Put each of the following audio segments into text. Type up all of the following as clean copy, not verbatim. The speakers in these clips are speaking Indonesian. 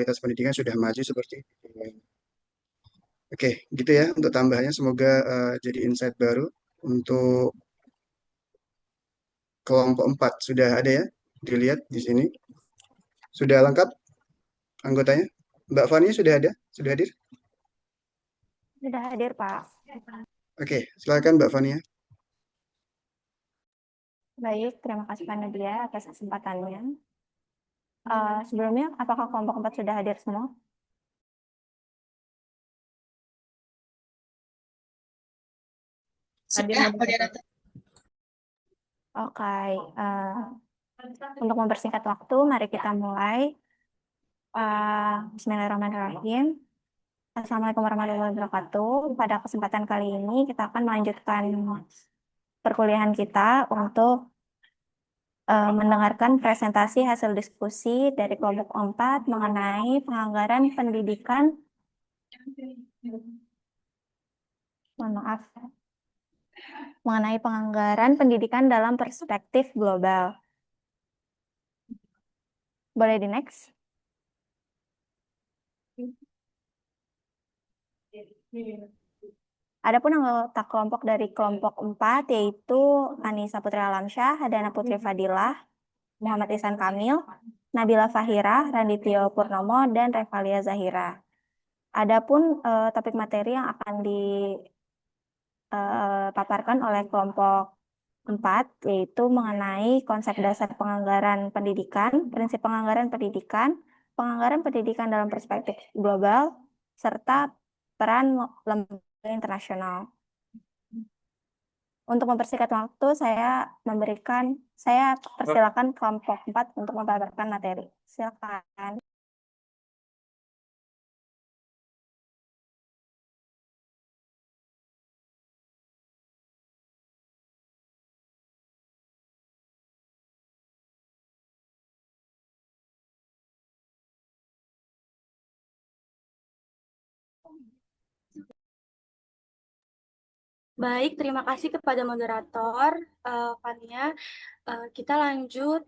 kualitas pendidikan sudah maju seperti itu. Oke, gitu ya untuk tambahannya. Semoga jadi insight baru untuk kelompok 4. Sudah ada ya? Dilihat di sini. Sudah lengkap anggotanya? Mbak Fani sudah ada? Sudah hadir? Sudah hadir, Pak. Oke, silakan Mbak Fani ya. Baik, terima kasih Pak Nadia atas kesempatannya. Sebelumnya, apakah kelompok 4 sudah hadir semua? Sudah, moderator. Oke, untuk mempersingkat waktu, mari kita mulai. Bismillahirrahmanirrahim. Assalamualaikum warahmatullahi wabarakatuh. Pada kesempatan kali ini, kita akan melanjutkan perkuliahan kita untuk mendengarkan presentasi hasil diskusi dari kelompok 4 mengenai penganggaran pendidikan. Mohon maaf. Mengenai penganggaran pendidikan dalam perspektif global. Boleh di next? Adapun anggota kelompok dari kelompok 4 yaitu Anissa Putri Alamsyah, Hadana Putri Fadilah, Muhammad Ihsan Kamil, Nabila Fahira, Randityo Purnomo, dan Revalia Zahira. Adapun topik materi yang akan dipaparkan oleh kelompok 4 yaitu mengenai konsep dasar penganggaran pendidikan, prinsip penganggaran pendidikan dalam perspektif global, serta peran lembaga internasional. Untuk mempersingkat waktu, saya persilakan kelompok 4 untuk memaparkan materi. Silakan. Baik, terima kasih kepada moderator, Fania. Kita lanjut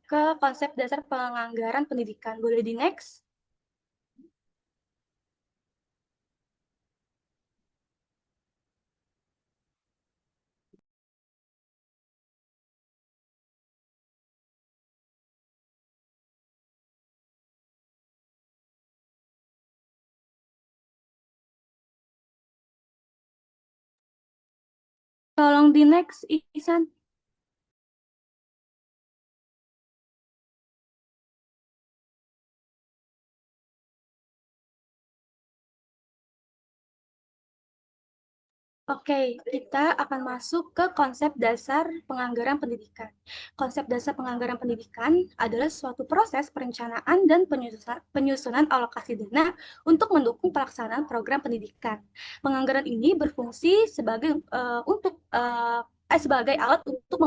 ke konsep dasar penganggaran pendidikan. Boleh di next? Tolong di next, Ihsan. Oke, kita akan masuk ke konsep dasar penganggaran pendidikan. Konsep dasar penganggaran pendidikan adalah suatu proses perencanaan dan penyusunan alokasi dana untuk mendukung pelaksanaan program pendidikan. Penganggaran ini berfungsi sebagai alat untuk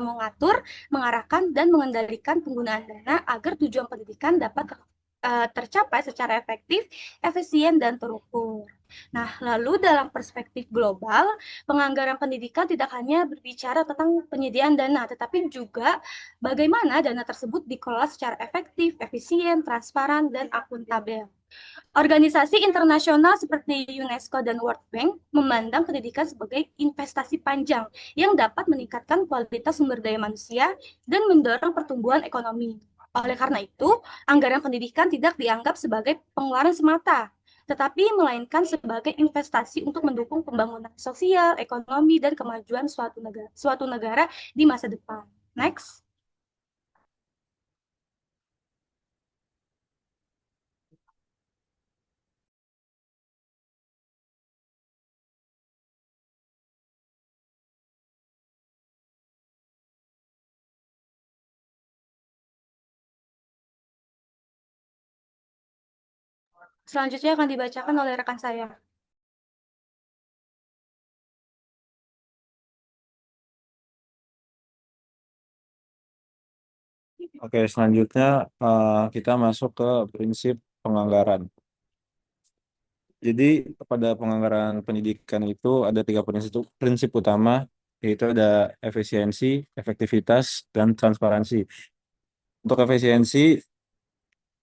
mengatur, mengarahkan, dan mengendalikan penggunaan dana agar tujuan pendidikan dapat tercapai secara efektif, efisien, dan terukur. Nah, lalu dalam perspektif global, penganggaran pendidikan tidak hanya berbicara tentang penyediaan dana, tetapi juga bagaimana dana tersebut dikelola secara efektif, efisien, transparan, dan akuntabel. Organisasi internasional seperti UNESCO dan World Bank memandang pendidikan sebagai investasi panjang yang dapat meningkatkan kualitas sumber daya manusia dan mendorong pertumbuhan ekonomi. Oleh karena itu, anggaran pendidikan tidak dianggap sebagai pengeluaran semata, tetapi melainkan sebagai investasi untuk mendukung pembangunan sosial, ekonomi, dan kemajuan suatu negara di masa depan. Next. Selanjutnya akan dibacakan oleh rekan saya. Oke, selanjutnya kita masuk ke prinsip penganggaran. Jadi pada penganggaran pendidikan itu ada 3 prinsip utama, yaitu ada efisiensi, efektivitas, dan transparansi. Untuk efisiensi,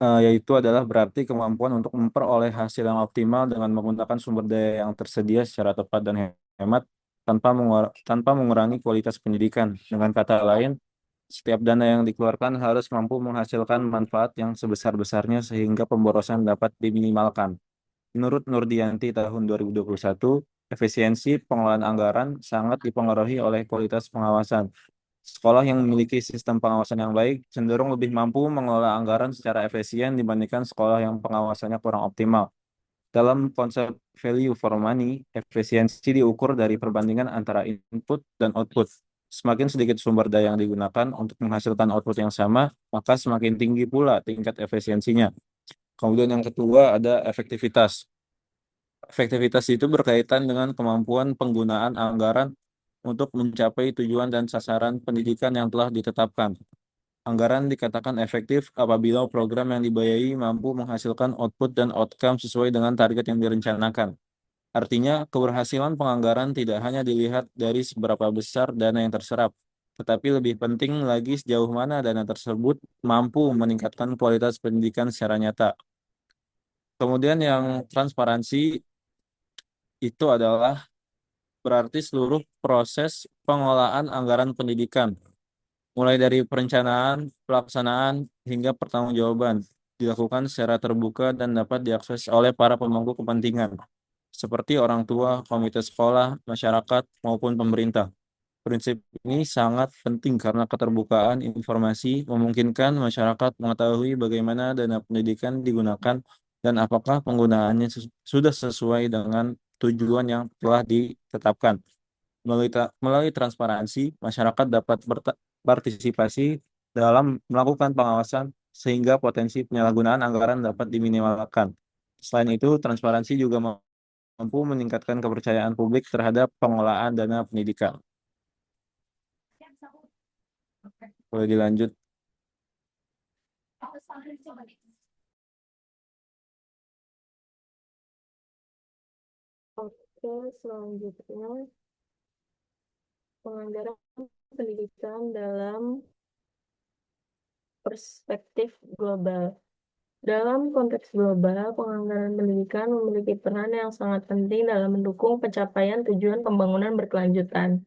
yaitu adalah berarti kemampuan untuk memperoleh hasil yang optimal dengan menggunakan sumber daya yang tersedia secara tepat dan hemat tanpa mengurangi kualitas pendidikan. Dengan kata lain, setiap dana yang dikeluarkan harus mampu menghasilkan manfaat yang sebesar-besarnya sehingga pemborosan dapat diminimalkan. Menurut Nurdianti tahun 2021, efisiensi pengelolaan anggaran sangat dipengaruhi oleh kualitas pengawasan. Sekolah yang memiliki sistem pengawasan yang baik cenderung lebih mampu mengelola anggaran secara efisien dibandingkan sekolah yang pengawasannya kurang optimal. Dalam konsep value for money, efisiensi diukur dari perbandingan antara input dan output. Semakin sedikit sumber daya yang digunakan untuk menghasilkan output yang sama, maka semakin tinggi pula tingkat efisiensinya. Kemudian yang kedua ada efektivitas. Efektivitas itu berkaitan dengan kemampuan penggunaan anggaran untuk mencapai tujuan dan sasaran pendidikan yang telah ditetapkan. Anggaran dikatakan efektif apabila program yang dibiayai mampu menghasilkan output dan outcome sesuai dengan target yang direncanakan. Artinya, keberhasilan penganggaran tidak hanya dilihat dari seberapa besar dana yang terserap, tetapi lebih penting lagi sejauh mana dana tersebut mampu meningkatkan kualitas pendidikan secara nyata. Kemudian yang transparansi itu adalah berarti seluruh proses pengelolaan anggaran pendidikan, mulai dari perencanaan, pelaksanaan, hingga pertanggungjawaban, dilakukan secara terbuka dan dapat diakses oleh para pemangku kepentingan, seperti orang tua, komite sekolah, masyarakat, maupun pemerintah. Prinsip ini sangat penting karena keterbukaan informasi memungkinkan masyarakat mengetahui bagaimana dana pendidikan digunakan dan apakah penggunaannya sudah sesuai dengan tujuan yang telah ditetapkan. Melalui transparansi, masyarakat dapat berpartisipasi dalam melakukan pengawasan sehingga potensi penyalahgunaan anggaran dapat diminimalkan. Selain itu, transparansi juga mampu meningkatkan kepercayaan publik terhadap pengelolaan dana pendidikan. Boleh dilanjut. Oke, selanjutnya penganggaran pendidikan dalam perspektif global. Dalam konteks global, penganggaran pendidikan memiliki peran yang sangat penting dalam mendukung pencapaian tujuan pembangunan berkelanjutan.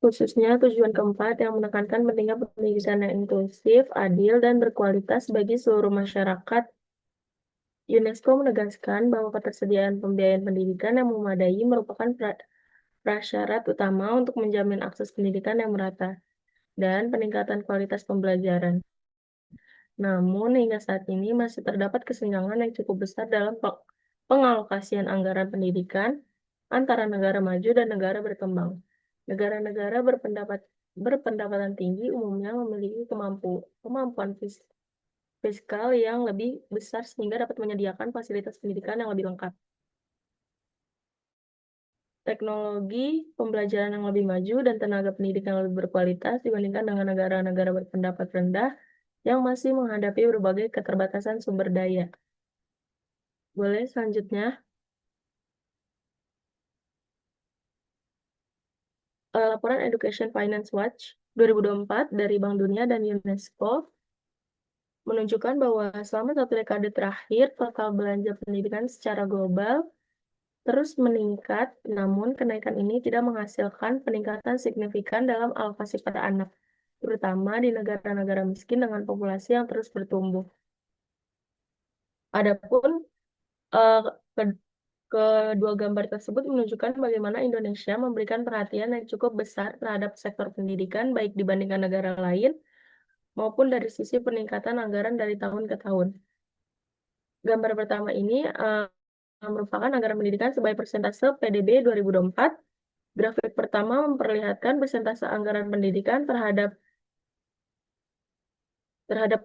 Khususnya tujuan keempat yang menekankan pentingnya pendidikan yang inklusif, adil, dan berkualitas bagi seluruh masyarakat. UNESCO menegaskan bahwa ketersediaan pembiayaan pendidikan yang memadai merupakan prasyarat utama untuk menjamin akses pendidikan yang merata dan peningkatan kualitas pembelajaran. Namun, hingga saat ini masih terdapat kesenjangan yang cukup besar dalam pengalokasian anggaran pendidikan antara negara maju dan negara berkembang. Negara-negara berpendapatan tinggi umumnya memiliki kemampuan fiskal yang lebih besar sehingga dapat menyediakan fasilitas pendidikan yang lebih lengkap. Teknologi pembelajaran yang lebih maju dan tenaga pendidikan yang lebih berkualitas dibandingkan dengan negara-negara berpendapat rendah yang masih menghadapi berbagai keterbatasan sumber daya. Boleh selanjutnya. Laporan Education Finance Watch 2024 dari Bank Dunia dan UNESCO menunjukkan bahwa selama 1 dekade terakhir, total belanja pendidikan secara global terus meningkat, namun kenaikan ini tidak menghasilkan peningkatan signifikan dalam alokasi pada anak, terutama di negara-negara miskin dengan populasi yang terus bertumbuh. Adapun kedua gambar tersebut menunjukkan bagaimana Indonesia memberikan perhatian yang cukup besar terhadap sektor pendidikan baik dibandingkan negara lain maupun dari sisi peningkatan anggaran dari tahun ke tahun. Gambar pertama ini merupakan anggaran pendidikan sebagai persentase PDB 2024. Grafik pertama memperlihatkan persentase anggaran pendidikan terhadap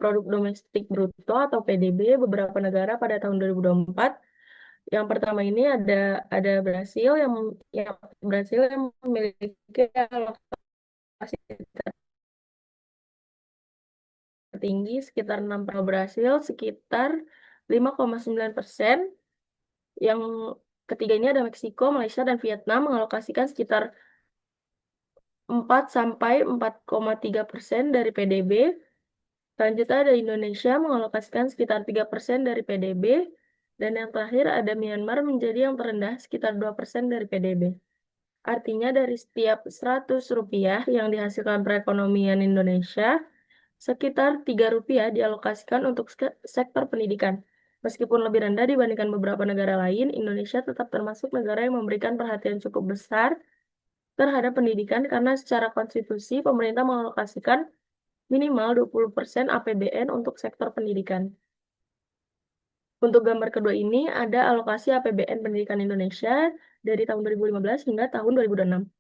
produk domestik bruto atau PDB beberapa negara pada tahun 2024. Yang pertama ini ada Brasil yang memiliki alokasi tertinggi sekitar 6%, Brasil sekitar 5,9%. Yang ketiga ini ada Meksiko, Malaysia, dan Vietnam mengalokasikan sekitar 4 sampai 4,3% dari PDB. Selanjutnya ada Indonesia mengalokasikan sekitar 3% dari PDB, dan yang terakhir ada Myanmar menjadi yang terendah sekitar 2% dari PDB. Artinya dari setiap 100 rupiah yang dihasilkan perekonomian Indonesia, sekitar 3 rupiah dialokasikan untuk sektor pendidikan. Meskipun lebih rendah dibandingkan beberapa negara lain, Indonesia tetap termasuk negara yang memberikan perhatian cukup besar terhadap pendidikan karena secara konstitusi pemerintah mengalokasikan minimal 20% APBN untuk sektor pendidikan. Untuk gambar kedua ini ada alokasi APBN pendidikan Indonesia dari tahun 2015 hingga tahun 2026.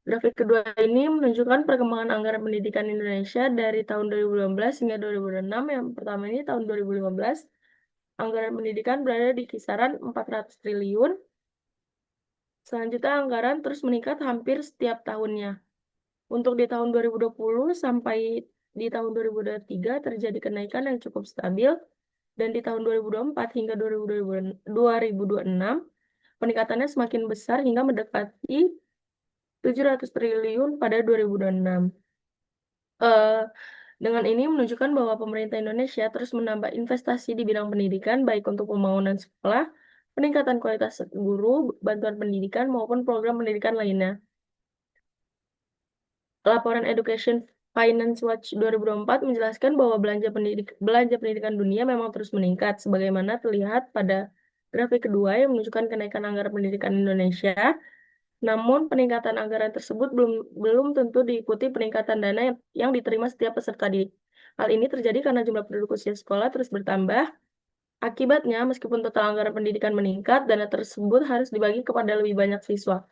Grafik kedua ini menunjukkan perkembangan anggaran pendidikan Indonesia dari tahun 2015 hingga 2026. Yang pertama ini tahun 2015, anggaran pendidikan berada di kisaran 400 triliun. Selanjutnya anggaran terus meningkat hampir setiap tahunnya. Untuk di tahun 2020 sampai di tahun 2023 terjadi kenaikan yang cukup stabil, dan di tahun 2024 hingga 2026 peningkatannya semakin besar hingga mendekati 700 triliun pada 2026. Dengan ini menunjukkan bahwa pemerintah Indonesia terus menambah investasi di bidang pendidikan, baik untuk pembangunan sekolah, peningkatan kualitas guru, bantuan pendidikan, maupun program pendidikan lainnya. Laporan Education Finance Watch 2024 menjelaskan bahwa belanja pendidikan dunia memang terus meningkat, sebagaimana terlihat pada grafik kedua yang menunjukkan kenaikan anggaran pendidikan Indonesia. Namun, peningkatan anggaran tersebut belum tentu diikuti peningkatan dana yang diterima setiap peserta didik. Hal ini terjadi karena jumlah penduduk usia sekolah terus bertambah. Akibatnya, meskipun total anggaran pendidikan meningkat, dana tersebut harus dibagi kepada lebih banyak siswa.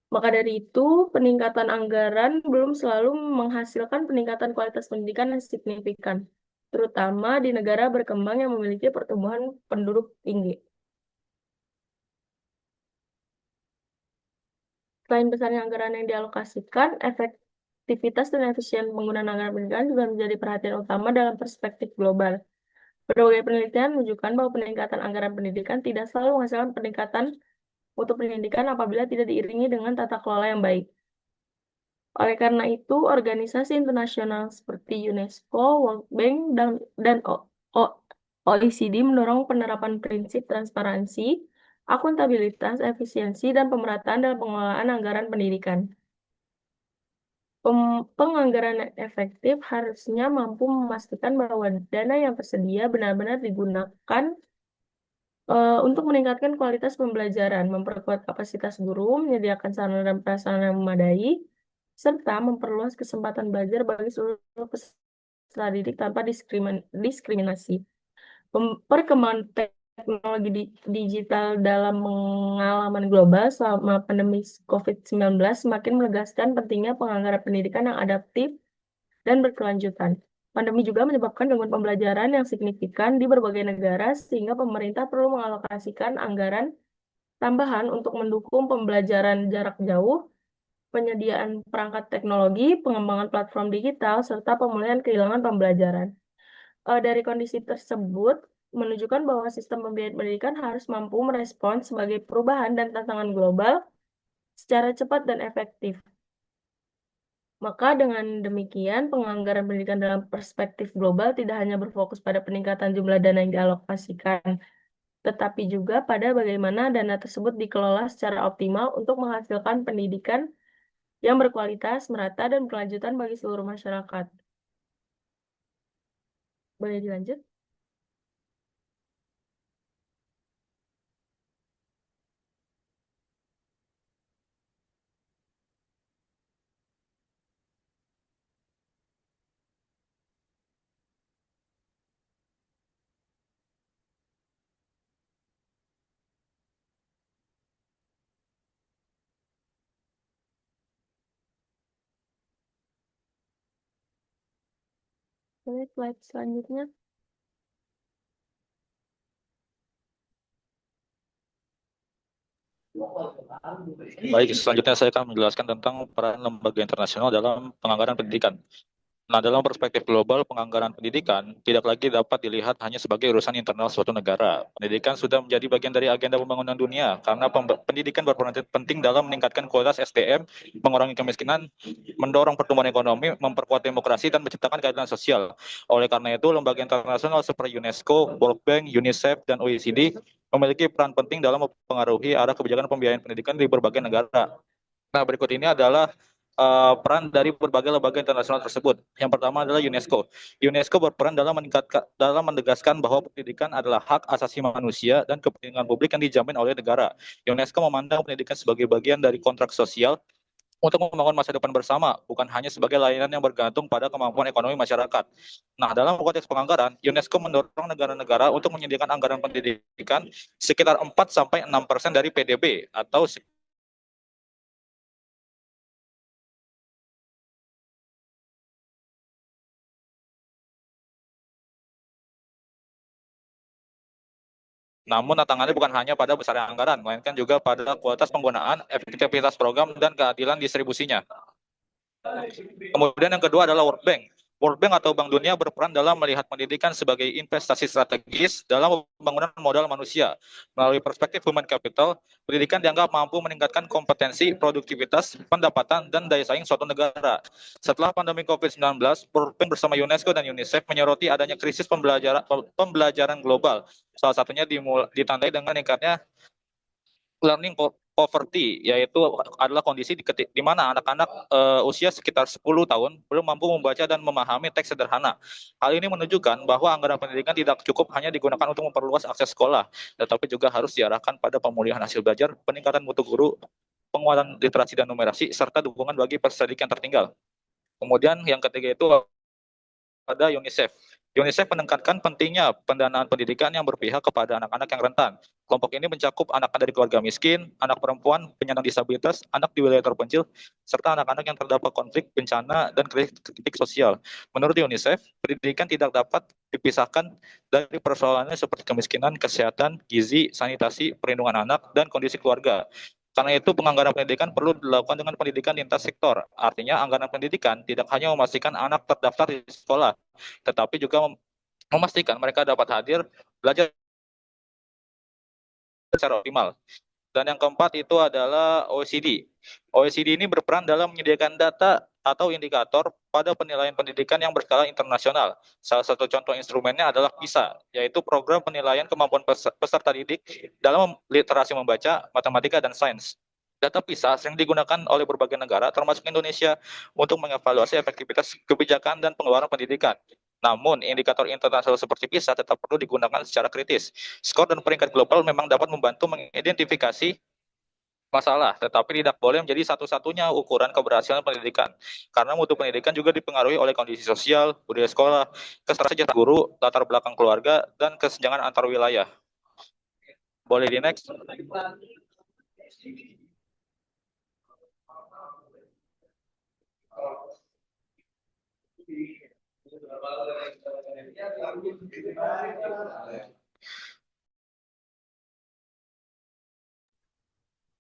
Maka dari itu, peningkatan anggaran belum selalu menghasilkan peningkatan kualitas pendidikan yang signifikan, terutama di negara berkembang yang memiliki pertumbuhan penduduk tinggi. Selain besarnya anggaran yang dialokasikan, efektivitas dan efisien penggunaan anggaran pendidikan juga menjadi perhatian utama dalam perspektif global. Berbagai penelitian menunjukkan bahwa peningkatan anggaran pendidikan tidak selalu menghasilkan peningkatan mutu pendidikan apabila tidak diiringi dengan tata kelola yang baik. Oleh karena itu, organisasi internasional seperti UNESCO, World Bank, dan OECD mendorong penerapan prinsip transparansi, akuntabilitas, efisiensi, dan pemerataan dalam pengelolaan anggaran pendidikan. Penganggaran yang efektif harusnya mampu memastikan bahwa dana yang tersedia benar-benar digunakan untuk meningkatkan kualitas pembelajaran, memperkuat kapasitas guru, menyediakan sarana dan prasarana yang memadai, serta memperluas kesempatan belajar bagi seluruh peserta didik tanpa diskriminasi. Perkembangan teknologi digital dalam pengalaman global selama pandemi COVID-19 semakin menegaskan pentingnya penganggaran pendidikan yang adaptif dan berkelanjutan. Pandemi juga menyebabkan gangguan pembelajaran yang signifikan di berbagai negara, sehingga pemerintah perlu mengalokasikan anggaran tambahan untuk mendukung pembelajaran jarak jauh, penyediaan perangkat teknologi, pengembangan platform digital, serta pemulihan kehilangan pembelajaran. Dari kondisi tersebut, menunjukkan bahwa sistem pembiayaan pendidikan harus mampu merespons sebagai perubahan dan tantangan global secara cepat dan efektif. Maka dengan demikian, penganggaran pendidikan dalam perspektif global tidak hanya berfokus pada peningkatan jumlah dana yang dialokasikan, tetapi juga pada bagaimana dana tersebut dikelola secara optimal untuk menghasilkan pendidikan yang berkualitas, merata, dan berkelanjutan bagi seluruh masyarakat. Boleh dilanjut? Boleh slide selanjutnya. Baik, selanjutnya saya akan menjelaskan tentang peran lembaga internasional dalam penganggaran pendidikan. Nah, dalam perspektif global, penganggaran pendidikan tidak lagi dapat dilihat hanya sebagai urusan internal suatu negara. Pendidikan sudah menjadi bagian dari agenda pembangunan dunia, karena pendidikan berperan penting dalam meningkatkan kualitas SDM, mengurangi kemiskinan, mendorong pertumbuhan ekonomi, memperkuat demokrasi, dan menciptakan keadilan sosial. Oleh karena itu, lembaga internasional seperti UNESCO, World Bank, UNICEF, dan OECD memiliki peran penting dalam mempengaruhi arah kebijakan pembiayaan pendidikan di berbagai negara. Nah, berikut ini adalah peran dari berbagai lembaga internasional tersebut. Yang pertama adalah UNESCO. UNESCO berperan dalam menegaskan bahwa pendidikan adalah hak asasi manusia dan kepentingan publik yang dijamin oleh negara. UNESCO memandang pendidikan sebagai bagian dari kontrak sosial untuk membangun masa depan bersama, bukan hanya sebagai layanan yang bergantung pada kemampuan ekonomi masyarakat. Nah, dalam konteks penganggaran, UNESCO mendorong negara-negara untuk menyediakan anggaran pendidikan sekitar 4-6% dari PDB atau namun tantangannya bukan hanya pada besar anggaran, melainkan juga pada kualitas penggunaan, efektivitas program, dan keadilan distribusinya. Kemudian yang kedua adalah World Bank. World Bank atau Bank Dunia berperan dalam melihat pendidikan sebagai investasi strategis dalam pembangunan modal manusia. Melalui perspektif human capital, pendidikan dianggap mampu meningkatkan kompetensi, produktivitas, pendapatan, dan daya saing suatu negara. Setelah pandemi COVID-19, World Bank bersama UNESCO dan UNICEF menyoroti adanya krisis pembelajaran global. Salah satunya ditandai dengan meningkatnya learning poverty, yaitu adalah kondisi di mana anak-anak usia sekitar 10 tahun belum mampu membaca dan memahami teks sederhana. Hal ini menunjukkan bahwa anggaran pendidikan tidak cukup hanya digunakan untuk memperluas akses sekolah, tetapi juga harus diarahkan pada pemulihan hasil belajar, peningkatan mutu guru, penguatan literasi dan numerasi, serta dukungan bagi peserta didik yang tertinggal. Kemudian yang ketiga itu ada UNICEF. UNICEF menekankan pentingnya pendanaan pendidikan yang berpihak kepada anak-anak yang rentan. Kelompok ini mencakup anak dari keluarga miskin, anak perempuan, penyandang disabilitas, anak di wilayah terpencil, serta anak-anak yang terdapat konflik, bencana, dan kritik sosial. Menurut UNICEF, pendidikan tidak dapat dipisahkan dari persoalannya seperti kemiskinan, kesehatan, gizi, sanitasi, perlindungan anak, dan kondisi keluarga. Karena itu penganggaran pendidikan perlu dilakukan dengan pendidikan lintas sektor. Artinya anggaran pendidikan tidak hanya memastikan anak terdaftar di sekolah, tetapi juga memastikan mereka dapat hadir, belajar secara optimal. Dan yang keempat itu adalah OECD. OECD ini berperan dalam menyediakan data atau indikator pada penilaian pendidikan yang berskala internasional. Salah satu contoh instrumennya adalah PISA, yaitu program penilaian kemampuan peserta didik dalam literasi membaca, matematika, dan sains. Data PISA sering digunakan oleh berbagai negara, termasuk Indonesia, untuk mengevaluasi efektivitas kebijakan dan pengeluaran pendidikan. Namun, indikator internasional seperti PISA tetap perlu digunakan secara kritis. Skor dan peringkat global memang dapat membantu mengidentifikasi masalah, tetapi tidak boleh menjadi satu-satunya ukuran keberhasilan pendidikan. Karena mutu pendidikan juga dipengaruhi oleh kondisi sosial, budaya sekolah, kesejahteraan guru, latar belakang keluarga, dan kesenjangan antar wilayah. Boleh di next?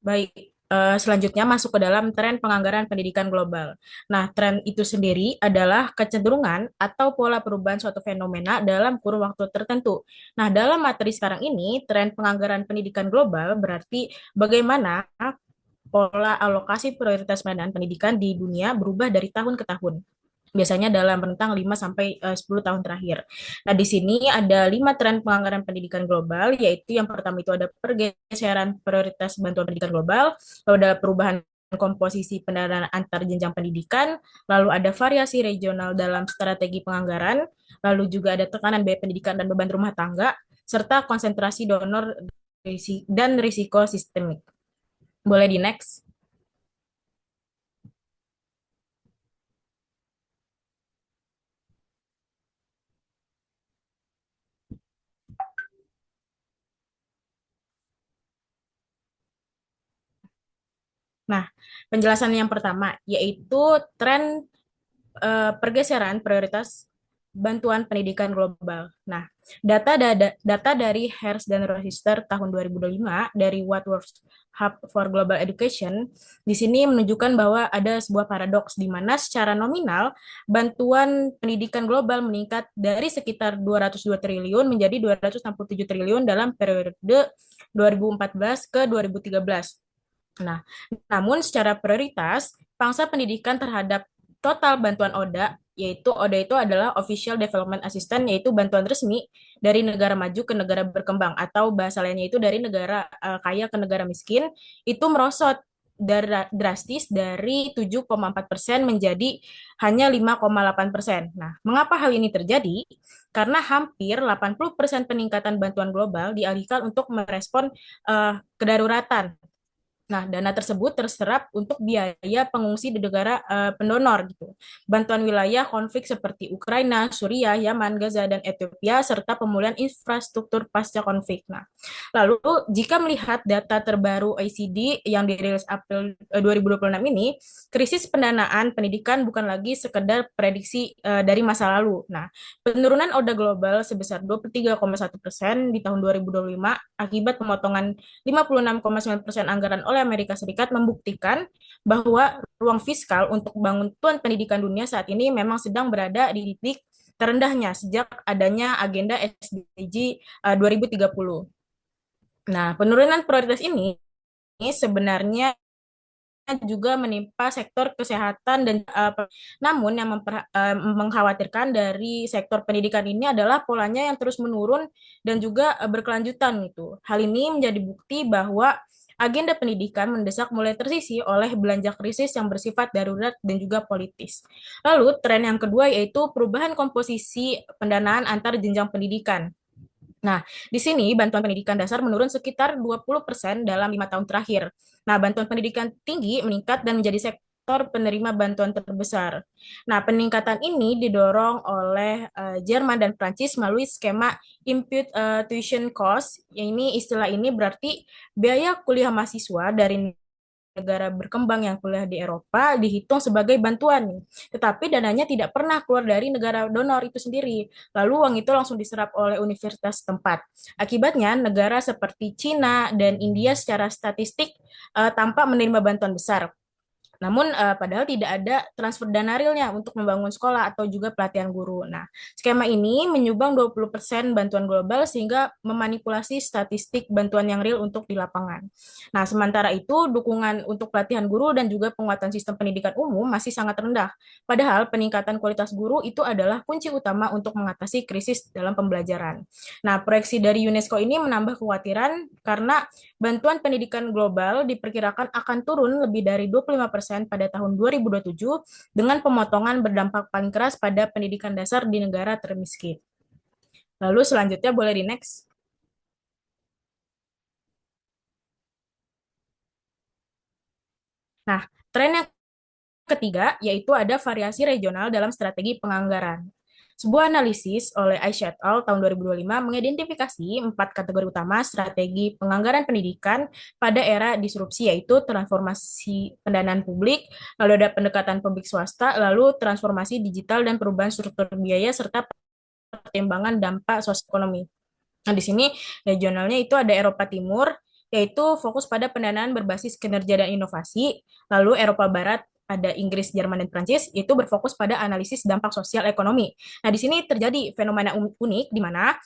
Baik, selanjutnya masuk ke dalam tren penganggaran pendidikan global. Nah, tren itu sendiri adalah kecenderungan atau pola perubahan suatu fenomena dalam kurun waktu tertentu. Nah, dalam materi sekarang ini, tren penganggaran pendidikan global berarti bagaimana pola alokasi prioritas pendanaan pendidikan di dunia berubah dari tahun ke tahun. Biasanya dalam rentang 5 sampai 10 tahun terakhir. Nah, di sini ada 5 tren penganggaran pendidikan global, yaitu yang pertama itu ada pergeseran prioritas bantuan pendidikan global, lalu ada perubahan komposisi pendanaan antar jenjang pendidikan, lalu ada variasi regional dalam strategi penganggaran, lalu juga ada tekanan biaya pendidikan dan beban rumah tangga, serta konsentrasi donor dan risiko sistemik. Boleh di next? Nah, penjelasan yang pertama yaitu tren pergeseran prioritas bantuan pendidikan global. Nah, data dari Harris dan Rochester tahun 2025 dari What Works Hub for Global Education di sini menunjukkan bahwa ada sebuah paradoks di mana secara nominal bantuan pendidikan global meningkat dari sekitar 202 triliun menjadi 267 triliun dalam periode 2014 ke 2013. Nah, namun secara prioritas, pangsa pendidikan terhadap total bantuan ODA, yaitu ODA itu adalah Official Development Assistance, yaitu bantuan resmi dari negara maju ke negara berkembang, atau bahasa lainnya itu dari negara kaya ke negara miskin, itu merosot drastis dari 7,4% menjadi hanya 5,8%. Nah, mengapa hal ini terjadi? Karena hampir 80% peningkatan bantuan global dialihkan untuk merespon kedaruratan. Nah, dana tersebut terserap untuk biaya pengungsi di negara pendonor gitu. Bantuan wilayah konflik seperti Ukraina, Suriah, Yaman, Gaza, dan Ethiopia, serta pemulihan infrastruktur pasca konflik. Nah, lalu jika melihat data terbaru OECD yang dirilis April 2026 ini, krisis pendanaan pendidikan bukan lagi sekedar prediksi dari masa lalu. Nah, penurunan ODA global sebesar 23,1% di tahun 2025 akibat pemotongan 56,9% anggaran oleh Amerika Serikat membuktikan bahwa ruang fiskal untuk bantuan pendidikan dunia saat ini memang sedang berada di titik terendahnya sejak adanya agenda SDG 2030. Nah, penurunan prioritas ini sebenarnya juga menimpa sektor kesehatan dan namun yang mengkhawatirkan dari sektor pendidikan ini adalah polanya yang terus menurun dan juga berkelanjutan gitu. Hal ini menjadi bukti bahwa agenda pendidikan mendesak mulai tersisi oleh belanja krisis yang bersifat darurat dan juga politis. Lalu tren yang kedua yaitu perubahan komposisi pendanaan antar jenjang pendidikan. Nah, di sini bantuan pendidikan dasar menurun sekitar 20% dalam 5 tahun terakhir. Nah, bantuan pendidikan tinggi meningkat dan menjadi sektor penerima bantuan terbesar. Nah, peningkatan ini didorong oleh Jerman dan Prancis melalui skema Impute Tuition Cost. Istilah ini berarti biaya kuliah mahasiswa dari negara berkembang yang kuliah di Eropa dihitung sebagai bantuan nih. Tetapi dananya tidak pernah keluar dari negara donor itu sendiri. Lalu uang itu langsung diserap oleh universitas tempat. Akibatnya negara seperti Cina dan India secara statistik tampak menerima bantuan besar. Namun padahal tidak ada transfer dana realnya untuk membangun sekolah atau juga pelatihan guru. Nah, skema ini menyumbang 20% bantuan global sehingga memanipulasi statistik bantuan yang real untuk di lapangan. Nah, sementara itu dukungan untuk pelatihan guru dan juga penguatan sistem pendidikan umum masih sangat rendah. Padahal peningkatan kualitas guru itu adalah kunci utama untuk mengatasi krisis dalam pembelajaran. Nah, proyeksi dari UNESCO ini menambah kekhawatiran karena bantuan pendidikan global diperkirakan akan turun lebih dari 25% pada tahun 2027 dengan pemotongan berdampak paling keras pada pendidikan dasar di negara termiskin. Lalu selanjutnya boleh di next. Nah, tren yang ketiga yaitu ada variasi regional dalam strategi penganggaran. Sebuah analisis oleh Aisyah et al. Tahun 2025 mengidentifikasi 4 kategori utama strategi penganggaran pendidikan pada era disrupsi, yaitu transformasi pendanaan publik, lalu ada pendekatan publik swasta, lalu transformasi digital dan perubahan struktur biaya, serta pertimbangan dampak sosioekonomi. Nah, di sini regionalnya itu ada Eropa Timur, yaitu fokus pada pendanaan berbasis kinerja dan inovasi, lalu Eropa Barat ada Inggris, Jerman, dan Prancis, itu berfokus pada analisis dampak sosial ekonomi. Nah, di sini terjadi fenomena unik di mana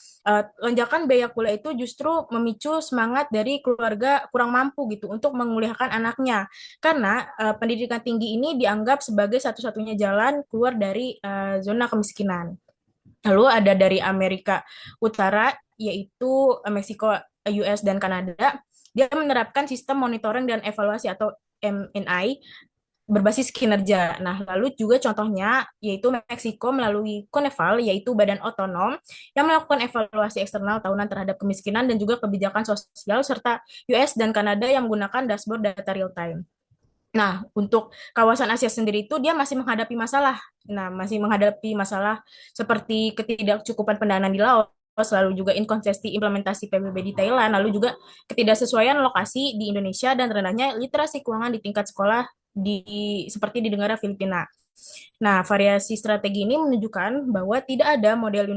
lonjakan biaya kuliah itu justru memicu semangat dari keluarga kurang mampu gitu untuk menguliahkan anaknya. Karena pendidikan tinggi ini dianggap sebagai satu-satunya jalan keluar dari zona kemiskinan. Lalu ada dari Amerika Utara, yaitu Meksiko, US, dan Kanada. Dia menerapkan sistem monitoring dan evaluasi atau MNI berbasis kinerja. Nah, lalu juga contohnya yaitu Meksiko melalui Coneval, yaitu badan otonom yang melakukan evaluasi eksternal tahunan terhadap kemiskinan dan juga kebijakan sosial, serta US dan Kanada yang menggunakan dashboard data real time. Nah, untuk kawasan Asia sendiri itu dia masih menghadapi masalah. Nah, masih menghadapi masalah seperti ketidakcukupan pendanaan di Laos, lalu juga inkonsistensi implementasi PBB di Thailand, lalu juga ketidaksesuaian lokasi di Indonesia dan rendahnya literasi keuangan di tingkat sekolah seperti di negara Filipina. Nah, variasi strategi ini menunjukkan bahwa tidak ada model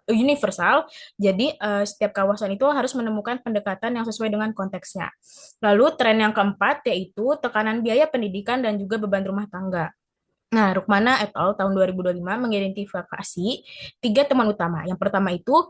universal, jadi setiap kawasan itu harus menemukan pendekatan yang sesuai dengan konteksnya. Lalu tren yang keempat yaitu tekanan biaya pendidikan dan juga beban rumah tangga. Nah, Rukmana et al. Tahun 2025 mengidentifikasi 3 teman utama. Yang pertama itu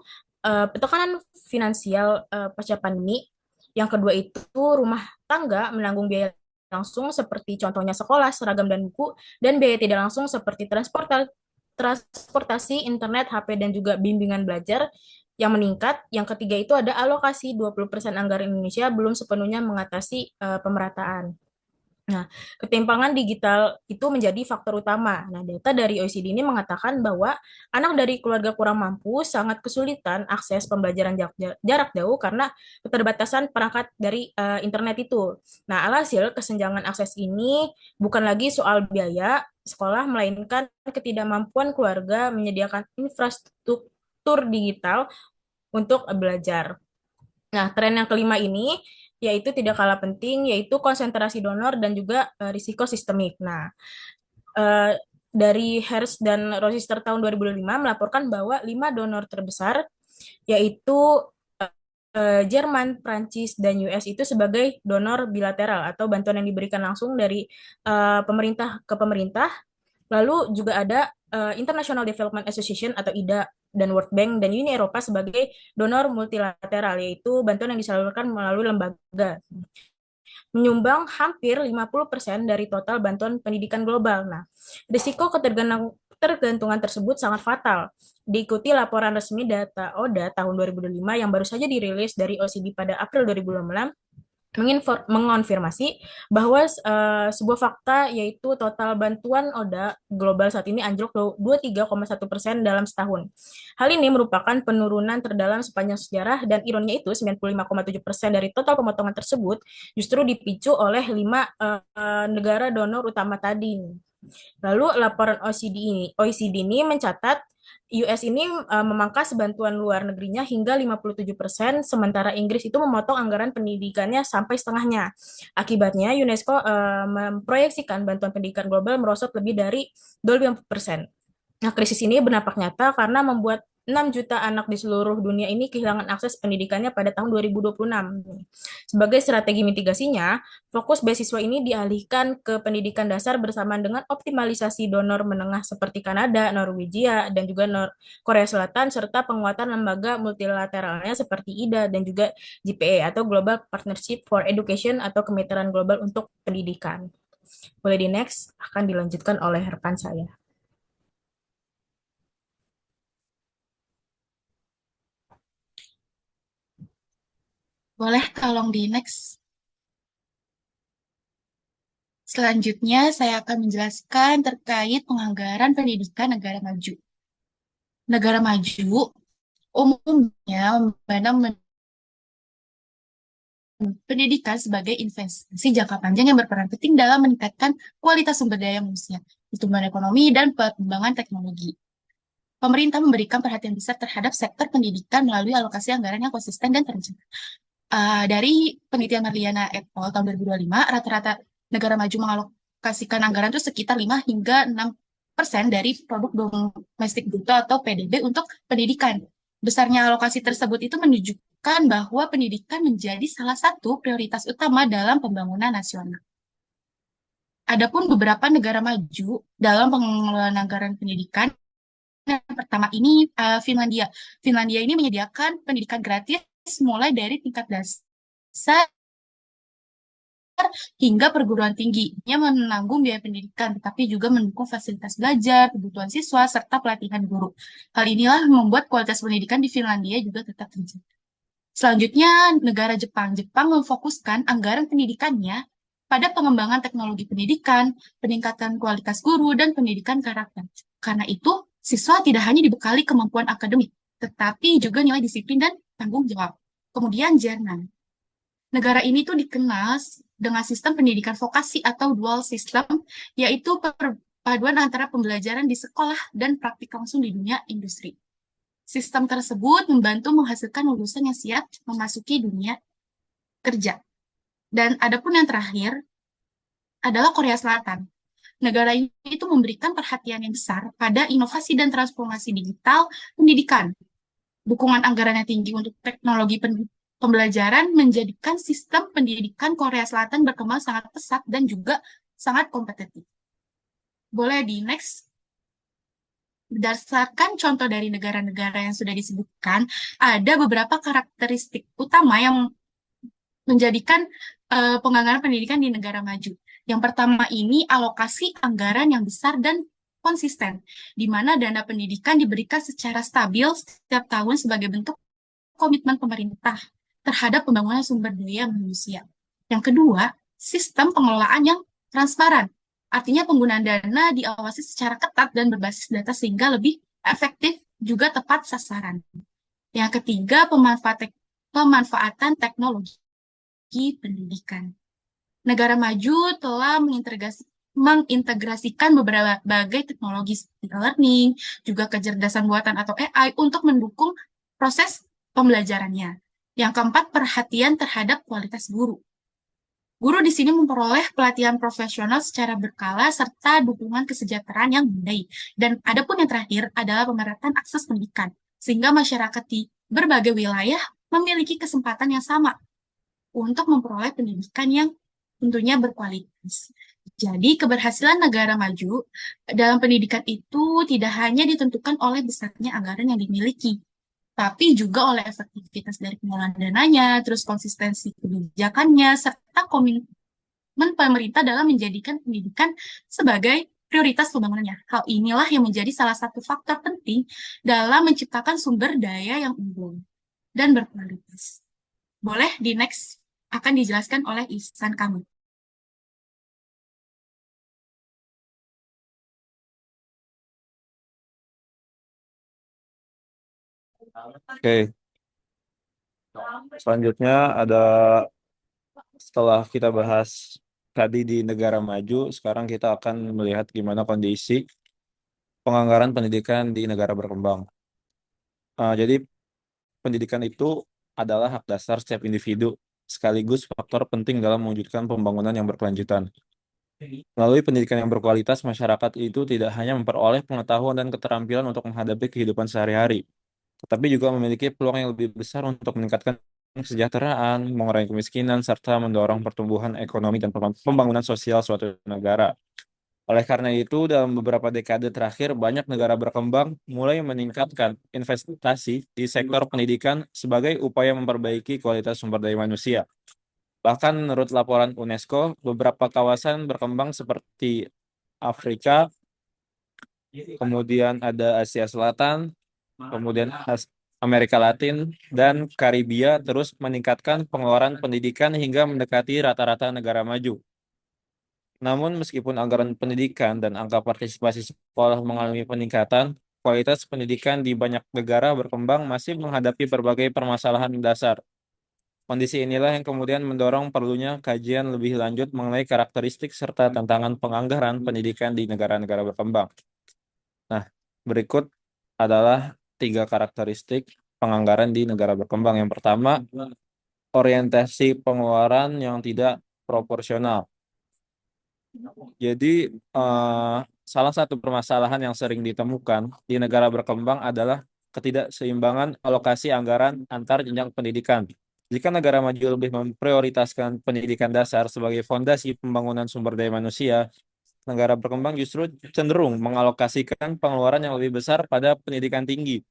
tekanan finansial pasca pandemi. Yang kedua itu rumah tangga menanggung biaya langsung seperti contohnya sekolah, seragam, dan buku, dan biaya tidak langsung seperti transportasi, internet, HP, dan juga bimbingan belajar yang meningkat. Yang ketiga itu ada alokasi 20% anggaran Indonesia belum sepenuhnya mengatasi pemerataan. Nah, ketimpangan digital itu menjadi faktor utama. Nah, data dari OECD ini mengatakan bahwa anak dari keluarga kurang mampu sangat kesulitan akses pembelajaran jarak jauh karena keterbatasan perangkat dari internet itu. Nah, alhasil kesenjangan akses ini bukan lagi soal biaya sekolah, melainkan ketidakmampuan keluarga menyediakan infrastruktur digital untuk belajar. Nah, tren yang kelima ini yaitu tidak kalah penting, yaitu konsentrasi donor dan juga risiko sistemik. Nah, dari Harris dan Rochester tahun 2005 melaporkan bahwa 5 donor terbesar, yaitu Jerman, Prancis, dan US itu sebagai donor bilateral atau bantuan yang diberikan langsung dari pemerintah ke pemerintah. Lalu juga ada International Development Association atau IDA dan World Bank dan Uni Eropa sebagai donor multilateral, yaitu bantuan yang disalurkan melalui lembaga. Menyumbang hampir 50% dari total bantuan pendidikan global. Nah, risiko ketergantungan tersebut sangat fatal. Diikuti laporan resmi data ODA tahun 2025 yang baru saja dirilis dari OECD pada April 2026, mengonfirmasi bahwa sebuah fakta yaitu total bantuan ODA global saat ini anjlok 23,1% dalam setahun. Hal ini merupakan penurunan terdalam sepanjang sejarah dan ironinya itu 95,7% dari total pemotongan tersebut justru dipicu oleh 5 negara donor utama tadi. Lalu laporan OECD ini mencatat US ini memangkas bantuan luar negerinya hingga 57%, sementara Inggris itu memotong anggaran pendidikannya sampai setengahnya. Akibatnya, UNESCO memproyeksikan bantuan pendidikan global merosot lebih dari 25%. Nah, krisis ini berdampak nyata karena membuat 6 juta anak di seluruh dunia ini kehilangan akses pendidikannya pada tahun 2026. Sebagai strategi mitigasinya, fokus beasiswa ini dialihkan ke pendidikan dasar bersamaan dengan optimalisasi donor menengah seperti Kanada, Norwegia, dan juga Korea Selatan, serta penguatan lembaga multilateralnya seperti IDA dan juga GPA atau Global Partnership for Education atau Kemitraan Global untuk Pendidikan. Boleh di next, akan dilanjutkan oleh rekan saya. Boleh tolong di next. Selanjutnya, saya akan menjelaskan terkait penganggaran pendidikan negara maju. Negara maju umumnya memandang pendidikan sebagai investasi jangka panjang yang berperan penting dalam meningkatkan kualitas sumber daya manusia, pertumbuhan ekonomi, dan perkembangan teknologi. Pemerintah memberikan perhatian besar terhadap sektor pendidikan melalui alokasi anggaran yang konsisten dan terencana. Dari penelitian Marliana et al. Tahun 2025, rata-rata negara maju mengalokasikan anggaran itu sekitar 5 hingga 6% dari produk domestik bruto atau PDB untuk pendidikan. Besarnya alokasi tersebut itu menunjukkan bahwa pendidikan menjadi salah satu prioritas utama dalam pembangunan nasional. Adapun beberapa negara maju dalam pengelolaan anggaran pendidikan, yang pertama ini Finlandia. Finlandia ini menyediakan pendidikan gratis mulai dari tingkat dasar hingga perguruan tinggi. Ia menanggung biaya pendidikan, tetapi juga mendukung fasilitas belajar, kebutuhan siswa, serta pelatihan guru. Hal inilah membuat kualitas pendidikan di Finlandia juga tetap terjaga. Selanjutnya, negara Jepang. Jepang memfokuskan anggaran pendidikannya pada pengembangan teknologi pendidikan, peningkatan kualitas guru, dan pendidikan karakter. Karena itu, siswa tidak hanya dibekali kemampuan akademik, tetapi juga nilai disiplin dan tanggung jawab. Kemudian Jerman. Negara ini tuh dikenal dengan sistem pendidikan vokasi atau dual system, yaitu perpaduan antara pembelajaran di sekolah dan praktik langsung di dunia industri. Sistem tersebut membantu menghasilkan lulusan yang siap memasuki dunia kerja. Dan adapun yang terakhir, adalah Korea Selatan. Negara ini itu memberikan perhatian yang besar pada inovasi dan transformasi digital pendidikan. Dukungan anggaran yang tinggi untuk teknologi pembelajaran menjadikan sistem pendidikan Korea Selatan berkembang sangat pesat dan juga sangat kompetitif. Boleh di next. Berdasarkan contoh dari negara-negara yang sudah disebutkan, ada beberapa karakteristik utama yang menjadikan penganggaran pendidikan di negara maju. Yang pertama ini alokasi anggaran yang besar dan konsisten, di mana dana pendidikan diberikan secara stabil setiap tahun sebagai bentuk komitmen pemerintah terhadap pembangunan sumber daya manusia. Yang kedua, sistem pengelolaan yang transparan. Artinya penggunaan dana diawasi secara ketat dan berbasis data sehingga lebih efektif juga tepat sasaran. Yang ketiga, pemanfaatan teknologi pendidikan. Negara maju telah mengintegrasikan berbagai teknologi seperti learning, juga kecerdasan buatan atau AI untuk mendukung proses pembelajarannya. Yang keempat, perhatian terhadap kualitas guru. Guru di sini memperoleh pelatihan profesional secara berkala serta dukungan kesejahteraan yang memadai. Dan adapun yang terakhir adalah pemerataan akses pendidikan, sehingga masyarakat di berbagai wilayah memiliki kesempatan yang sama untuk memperoleh pendidikan yang tentunya berkualitas. Jadi, keberhasilan negara maju dalam pendidikan itu tidak hanya ditentukan oleh besarnya anggaran yang dimiliki, tapi juga oleh efektivitas dari pengelolaan dananya, terus konsistensi kebijakannya, serta komitmen pemerintah dalam menjadikan pendidikan sebagai prioritas pembangunannya. Hal inilah yang menjadi salah satu faktor penting dalam menciptakan sumber daya yang unggul dan berkualitas. Boleh di next akan dijelaskan oleh Ihsan Kamil. Oke, selanjutnya ada setelah kita bahas tadi di negara maju, sekarang kita akan melihat gimana kondisi penganggaran pendidikan di negara berkembang. Jadi pendidikan itu adalah hak dasar setiap individu, sekaligus faktor penting dalam mewujudkan pembangunan yang berkelanjutan. Melalui pendidikan yang berkualitas, masyarakat itu tidak hanya memperoleh pengetahuan dan keterampilan untuk menghadapi kehidupan sehari-hari, tetapi juga memiliki peluang yang lebih besar untuk meningkatkan kesejahteraan, mengurangi kemiskinan, serta mendorong pertumbuhan ekonomi dan pembangunan sosial suatu negara. Oleh karena itu, dalam beberapa dekade terakhir, banyak negara berkembang mulai meningkatkan investasi di sektor pendidikan sebagai upaya memperbaiki kualitas sumber daya manusia. Bahkan menurut laporan UNESCO, beberapa kawasan berkembang seperti Afrika, kemudian ada Asia Selatan, kemudian Amerika Latin, dan Karibia terus meningkatkan pengeluaran pendidikan hingga mendekati rata-rata negara maju. Namun meskipun anggaran pendidikan dan angka partisipasi sekolah mengalami peningkatan, kualitas pendidikan di banyak negara berkembang masih menghadapi berbagai permasalahan mendasar. Kondisi inilah yang kemudian mendorong perlunya kajian lebih lanjut mengenai karakteristik serta tantangan penganggaran pendidikan di negara-negara berkembang. Nah, berikut adalah 3 karakteristik penganggaran di negara berkembang. Yang pertama, orientasi pengeluaran yang tidak proporsional. Jadi, salah satu permasalahan yang sering ditemukan di negara berkembang adalah ketidakseimbangan alokasi anggaran antar jenjang pendidikan. Jika negara maju lebih memprioritaskan pendidikan dasar sebagai fondasi pembangunan sumber daya manusia, negara berkembang justru cenderung mengalokasikan pengeluaran yang lebih besar pada pendidikan tinggi.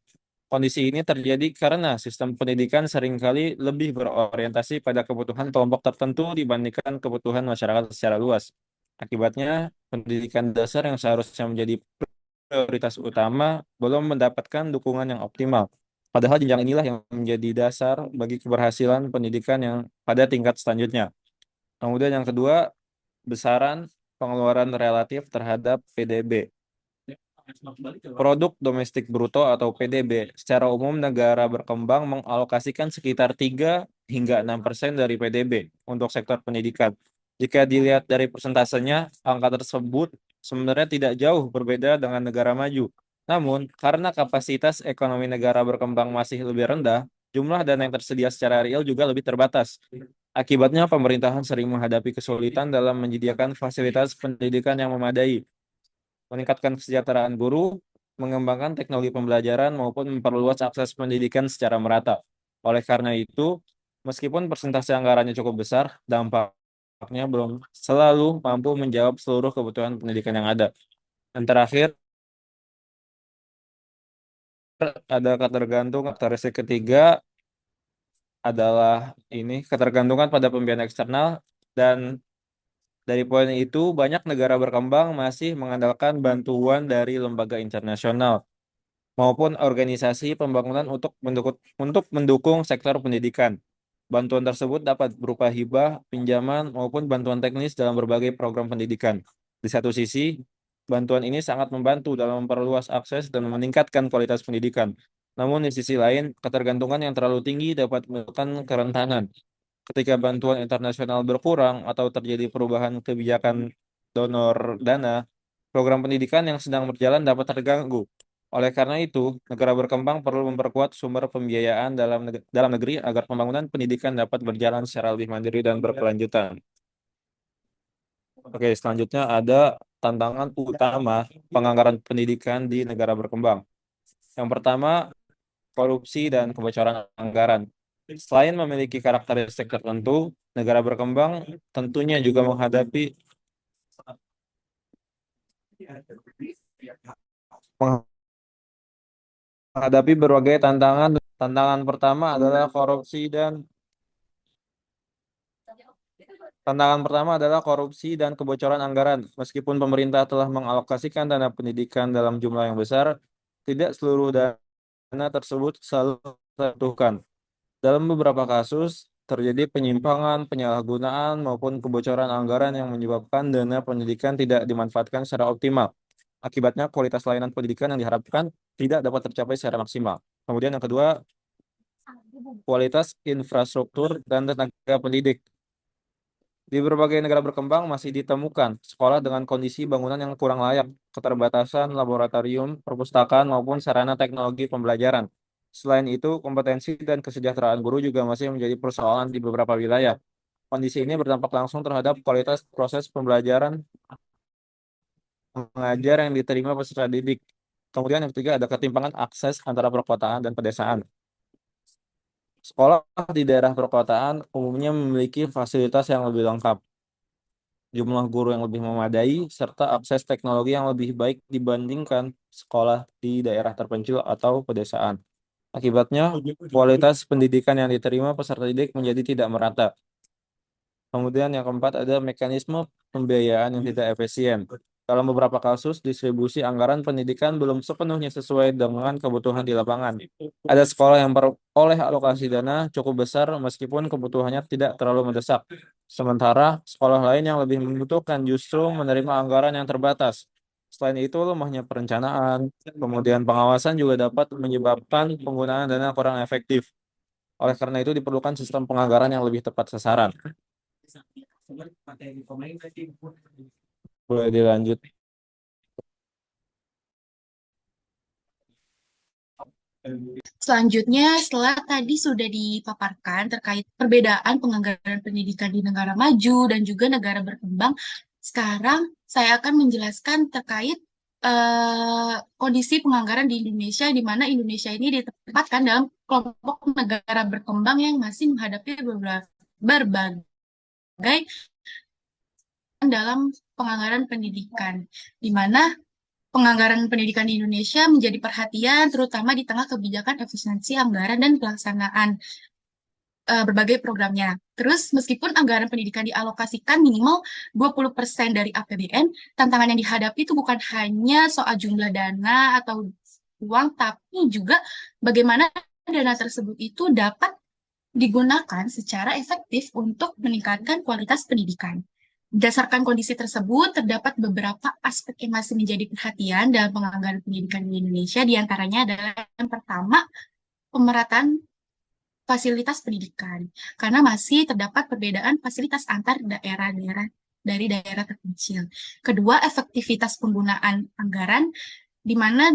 Kondisi ini terjadi karena sistem pendidikan seringkali lebih berorientasi pada kebutuhan kelompok tertentu dibandingkan kebutuhan masyarakat secara luas. Akibatnya, pendidikan dasar yang seharusnya menjadi prioritas utama belum mendapatkan dukungan yang optimal. Padahal jenjang inilah yang menjadi dasar bagi keberhasilan pendidikan yang pada tingkat selanjutnya. Kemudian yang kedua, besaran pengeluaran relatif terhadap PDB. Produk domestik bruto atau PDB, secara umum negara berkembang mengalokasikan sekitar 3 hingga 6% dari PDB untuk sektor pendidikan. Jika dilihat dari persentasenya, angka tersebut sebenarnya tidak jauh berbeda dengan negara maju. Namun, karena kapasitas ekonomi negara berkembang masih lebih rendah, jumlah dana yang tersedia secara real juga lebih terbatas. Akibatnya, pemerintahan sering menghadapi kesulitan dalam menyediakan fasilitas pendidikan yang memadai, meningkatkan kesejahteraan guru, mengembangkan teknologi pembelajaran, maupun memperluas akses pendidikan secara merata. Oleh karena itu, meskipun persentase anggarannya cukup besar, dampaknya belum selalu mampu menjawab seluruh kebutuhan pendidikan yang ada. Dan terakhir, ada ketergantung karakteristik ketiga adalah ini ketergantungan pada pembiayaan eksternal, dan dari poin itu banyak negara berkembang masih mengandalkan bantuan dari lembaga internasional maupun organisasi pembangunan untuk mendukung sektor pendidikan. Bantuan tersebut dapat berupa hibah, pinjaman, maupun bantuan teknis dalam berbagai program pendidikan. Di satu sisi, bantuan ini sangat membantu dalam memperluas akses dan meningkatkan kualitas pendidikan. Namun di sisi lain, ketergantungan yang terlalu tinggi dapat menyebabkan kerentanan. Ketika bantuan internasional berkurang atau terjadi perubahan kebijakan donor dana, program pendidikan yang sedang berjalan dapat terganggu. Oleh karena itu, negara berkembang perlu memperkuat sumber pembiayaan dalam negeri agar pembangunan pendidikan dapat berjalan secara lebih mandiri dan berkelanjutan. Oke, selanjutnya ada tantangan utama penganggaran pendidikan di negara berkembang. Yang pertama, korupsi dan kebocoran anggaran. Selain memiliki karakteristik tertentu, negara berkembang tentunya juga menghadapi berbagai tantangan. Tantangan pertama adalah korupsi dan kebocoran anggaran. Meskipun pemerintah telah mengalokasikan dana pendidikan dalam jumlah yang besar, tidak seluruh dana tersebut selalu tertukan. Dalam beberapa kasus, terjadi penyimpangan, penyalahgunaan, maupun kebocoran anggaran yang menyebabkan dana pendidikan tidak dimanfaatkan secara optimal. Akibatnya, kualitas layanan pendidikan yang diharapkan tidak dapat tercapai secara maksimal. Kemudian yang kedua, kualitas infrastruktur dan tenaga pendidik. Di berbagai negara berkembang masih ditemukan sekolah dengan kondisi bangunan yang kurang layak, keterbatasan laboratorium, perpustakaan, maupun sarana teknologi pembelajaran. Selain itu, kompetensi dan kesejahteraan guru juga masih menjadi persoalan di beberapa wilayah. Kondisi ini berdampak langsung terhadap kualitas proses pembelajaran mengajar yang diterima peserta didik. Kemudian yang ketiga ada ketimpangan akses antara perkotaan dan pedesaan. Sekolah di daerah perkotaan umumnya memiliki fasilitas yang lebih lengkap, jumlah guru yang lebih memadai, serta akses teknologi yang lebih baik dibandingkan sekolah di daerah terpencil atau pedesaan. Akibatnya, kualitas pendidikan yang diterima peserta didik menjadi tidak merata. Kemudian yang keempat ada mekanisme pembiayaan yang tidak efisien. Dalam beberapa kasus, distribusi anggaran pendidikan belum sepenuhnya sesuai dengan kebutuhan di lapangan. Ada sekolah yang memperoleh alokasi dana cukup besar meskipun kebutuhannya tidak terlalu mendesak. Sementara sekolah lain yang lebih membutuhkan justru menerima anggaran yang terbatas. Selain itu, lemahnya perencanaan, kemudian pengawasan juga dapat menyebabkan penggunaan dana kurang efektif. Oleh karena itu, diperlukan sistem penganggaran yang lebih tepat sasaran. Boleh dilanjut. Selanjutnya, setelah tadi sudah dipaparkan terkait perbedaan penganggaran pendidikan di negara maju dan juga negara berkembang, sekarang saya akan menjelaskan terkait kondisi penganggaran di Indonesia, di mana Indonesia ini ditempatkan dalam kelompok negara berkembang yang masih menghadapi berbagai dalam penganggaran pendidikan, di mana penganggaran pendidikan di Indonesia menjadi perhatian terutama di tengah kebijakan efisiensi anggaran dan pelaksanaan berbagai programnya. Terus meskipun anggaran pendidikan dialokasikan minimal 20% dari APBN, tantangan yang dihadapi itu bukan hanya soal jumlah dana atau uang, tapi juga bagaimana dana tersebut itu dapat digunakan secara efektif untuk meningkatkan kualitas pendidikan. Berdasarkan kondisi tersebut, terdapat beberapa aspek yang masih menjadi perhatian dalam penganggaran pendidikan di Indonesia. Di antaranya adalah yang pertama, pemerataan fasilitas pendidikan. Karena masih terdapat perbedaan fasilitas antar daerah-daerah dari daerah terpencil. Kedua, efektivitas penggunaan anggaran, di mana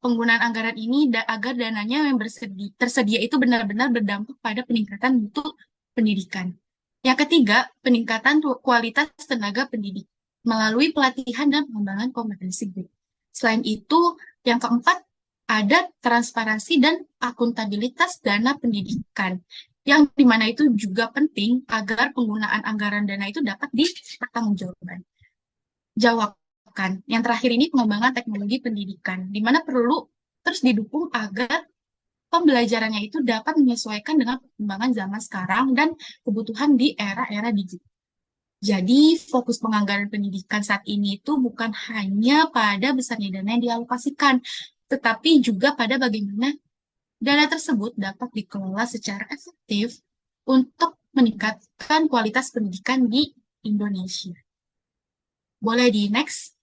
penggunaan anggaran ini agar dananya yang tersedia itu benar-benar berdampak pada peningkatan mutu pendidikan. Yang ketiga, peningkatan kualitas tenaga pendidik melalui pelatihan dan pengembangan kompetensi guru. Selain itu, yang keempat, ada transparansi dan akuntabilitas dana pendidikan, yang dimana itu juga penting agar penggunaan anggaran dana itu dapat dipertanggungjawabkan. Yang terakhir ini pengembangan teknologi pendidikan, di mana perlu terus didukung agar pembelajarannya itu dapat menyesuaikan dengan perkembangan zaman sekarang dan kebutuhan di era-era digital. Jadi, fokus penganggaran pendidikan saat ini itu bukan hanya pada besarnya dana yang dialokasikan, tetapi juga pada bagaimana dana tersebut dapat dikelola secara efektif untuk meningkatkan kualitas pendidikan di Indonesia. Boleh di next?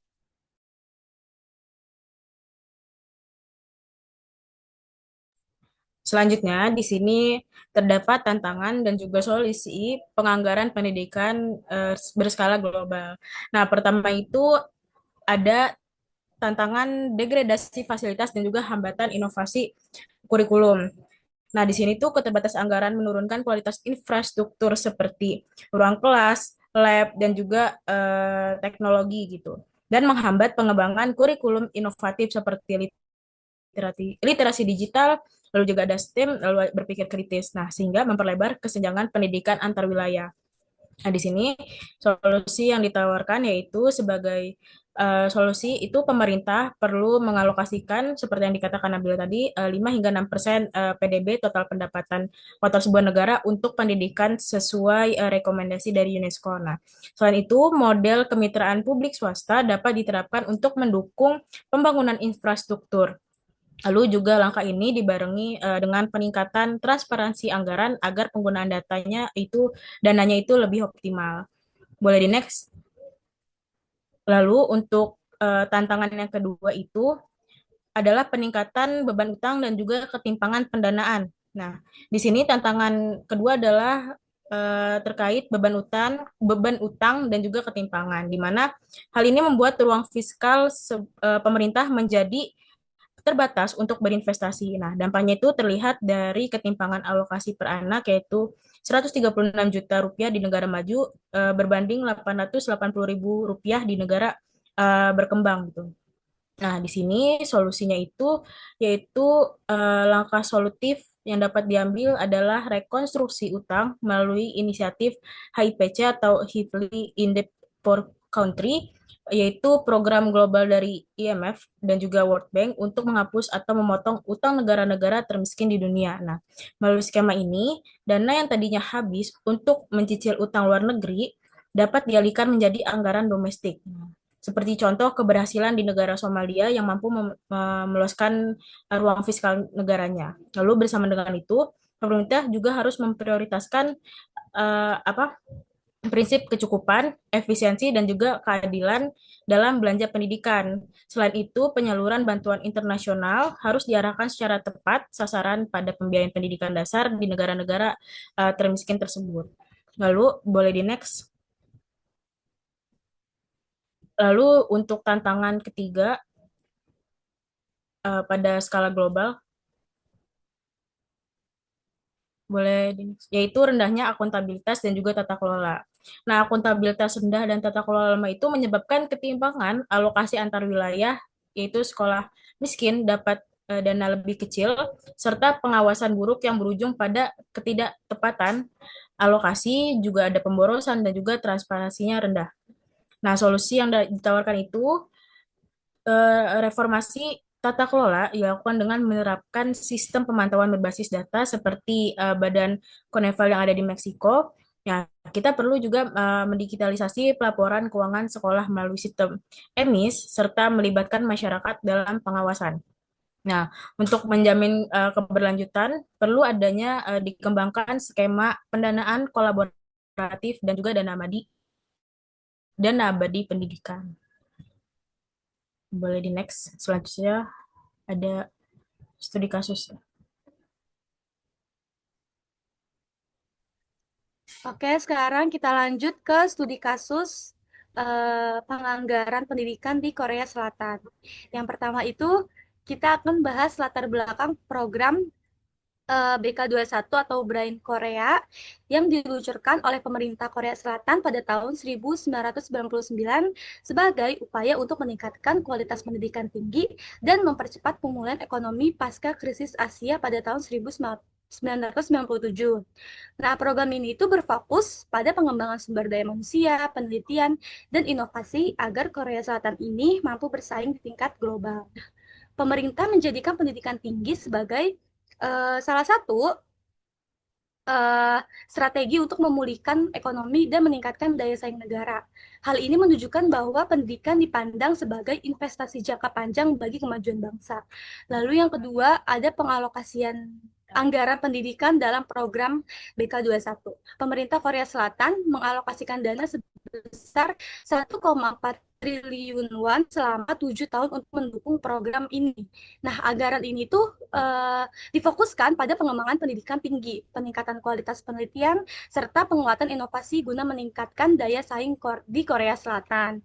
Selanjutnya, di sini terdapat tantangan dan juga solusi penganggaran pendidikan berskala global. Nah, pertama itu ada tantangan degradasi fasilitas dan juga hambatan inovasi kurikulum. Nah, di sini tuh keterbatasan anggaran menurunkan kualitas infrastruktur seperti ruang kelas, lab, dan juga teknologi gitu. Dan menghambat pengembangan kurikulum inovatif seperti literasi digital, lalu juga ada STEM, lalu berpikir kritis. Nah, sehingga memperlebar kesenjangan pendidikan antar wilayah. Nah, di sini solusi yang ditawarkan yaitu sebagai solusi itu pemerintah perlu mengalokasikan seperti yang dikatakan Nabila tadi 5 hingga 6% PDB total pendapatan kotor sebuah negara untuk pendidikan sesuai rekomendasi dari UNESCO. Nah, selain itu model kemitraan publik swasta dapat diterapkan untuk mendukung pembangunan infrastruktur. Lalu juga langkah ini dibarengi dengan peningkatan transparansi anggaran agar penggunaan dananya itu lebih optimal. Boleh di next. Lalu untuk tantangan yang kedua itu adalah peningkatan beban utang dan juga ketimpangan pendanaan. Nah, di sini tantangan kedua adalah terkait beban utang dan juga ketimpangan, di mana hal ini membuat ruang fiskal pemerintah menjadi terbatas untuk berinvestasi. Nah, dampaknya itu terlihat dari ketimpangan alokasi per anak yaitu 136 juta rupiah di negara maju berbanding 880.000 rupiah di negara berkembang gitu. Nah, di sini solusinya itu yaitu langkah solutif yang dapat diambil adalah rekonstruksi utang melalui inisiatif HIPC atau Heavily Indebted Poor Country, yaitu program global dari IMF dan juga World Bank untuk menghapus atau memotong utang negara-negara termiskin di dunia. Nah, melalui skema ini, dana yang tadinya habis untuk mencicil utang luar negeri dapat dialihkan menjadi anggaran domestik. Nah, seperti contoh keberhasilan di negara Somalia yang mampu meloloskan ruang fiskal negaranya. Lalu bersama dengan itu, pemerintah juga harus memprioritaskan prinsip kecukupan, efisiensi, dan juga keadilan dalam belanja pendidikan. Selain itu, penyaluran bantuan internasional harus diarahkan secara tepat sasaran pada pembiayaan pendidikan dasar di negara-negara termiskin tersebut. Lalu, boleh di next. Lalu untuk tantangan ketiga pada skala global, yaitu rendahnya akuntabilitas dan juga tata kelola. Nah, akuntabilitas rendah dan tata kelola lemah itu menyebabkan ketimpangan alokasi antar wilayah, yaitu sekolah miskin dapat dana lebih kecil, serta pengawasan buruk yang berujung pada ketidaktepatan alokasi, juga ada pemborosan dan juga transparansinya rendah. Nah, solusi yang ditawarkan itu reformasi tata kelola dilakukan dengan menerapkan sistem pemantauan berbasis data seperti Badan Coneval yang ada di Meksiko. Ya, kita perlu juga mendigitalisasi pelaporan keuangan sekolah melalui sistem EMIS serta melibatkan masyarakat dalam pengawasan. Nah, untuk menjamin keberlanjutan, perlu adanya dikembangkan skema pendanaan kolaboratif dan juga dana abadi pendidikan. Boleh di next. Selanjutnya ada studi kasus. Oke, sekarang kita lanjut ke studi kasus penganggaran pendidikan di Korea Selatan. Yang pertama itu kita akan bahas latar belakang program BK21 atau Brain Korea yang diluncurkan oleh pemerintah Korea Selatan pada tahun 1999 sebagai upaya untuk meningkatkan kualitas pendidikan tinggi dan mempercepat pemulihan ekonomi pasca krisis Asia pada tahun 1997. Nah, program ini itu berfokus pada pengembangan sumber daya manusia, penelitian, dan inovasi agar Korea Selatan ini mampu bersaing di tingkat global. Pemerintah menjadikan pendidikan tinggi sebagai salah satu strategi untuk memulihkan ekonomi dan meningkatkan daya saing negara. Hal ini menunjukkan bahwa pendidikan dipandang sebagai investasi jangka panjang bagi kemajuan bangsa. Lalu yang kedua, ada pengalokasian anggaran pendidikan dalam program BK21. Pemerintah Korea Selatan mengalokasikan dana sebesar 1,4 triliun won selama 7 tahun untuk mendukung program ini. Nah, anggaran ini tuh difokuskan pada pengembangan pendidikan tinggi, peningkatan kualitas penelitian, serta penguatan inovasi guna meningkatkan daya saing di Korea Selatan.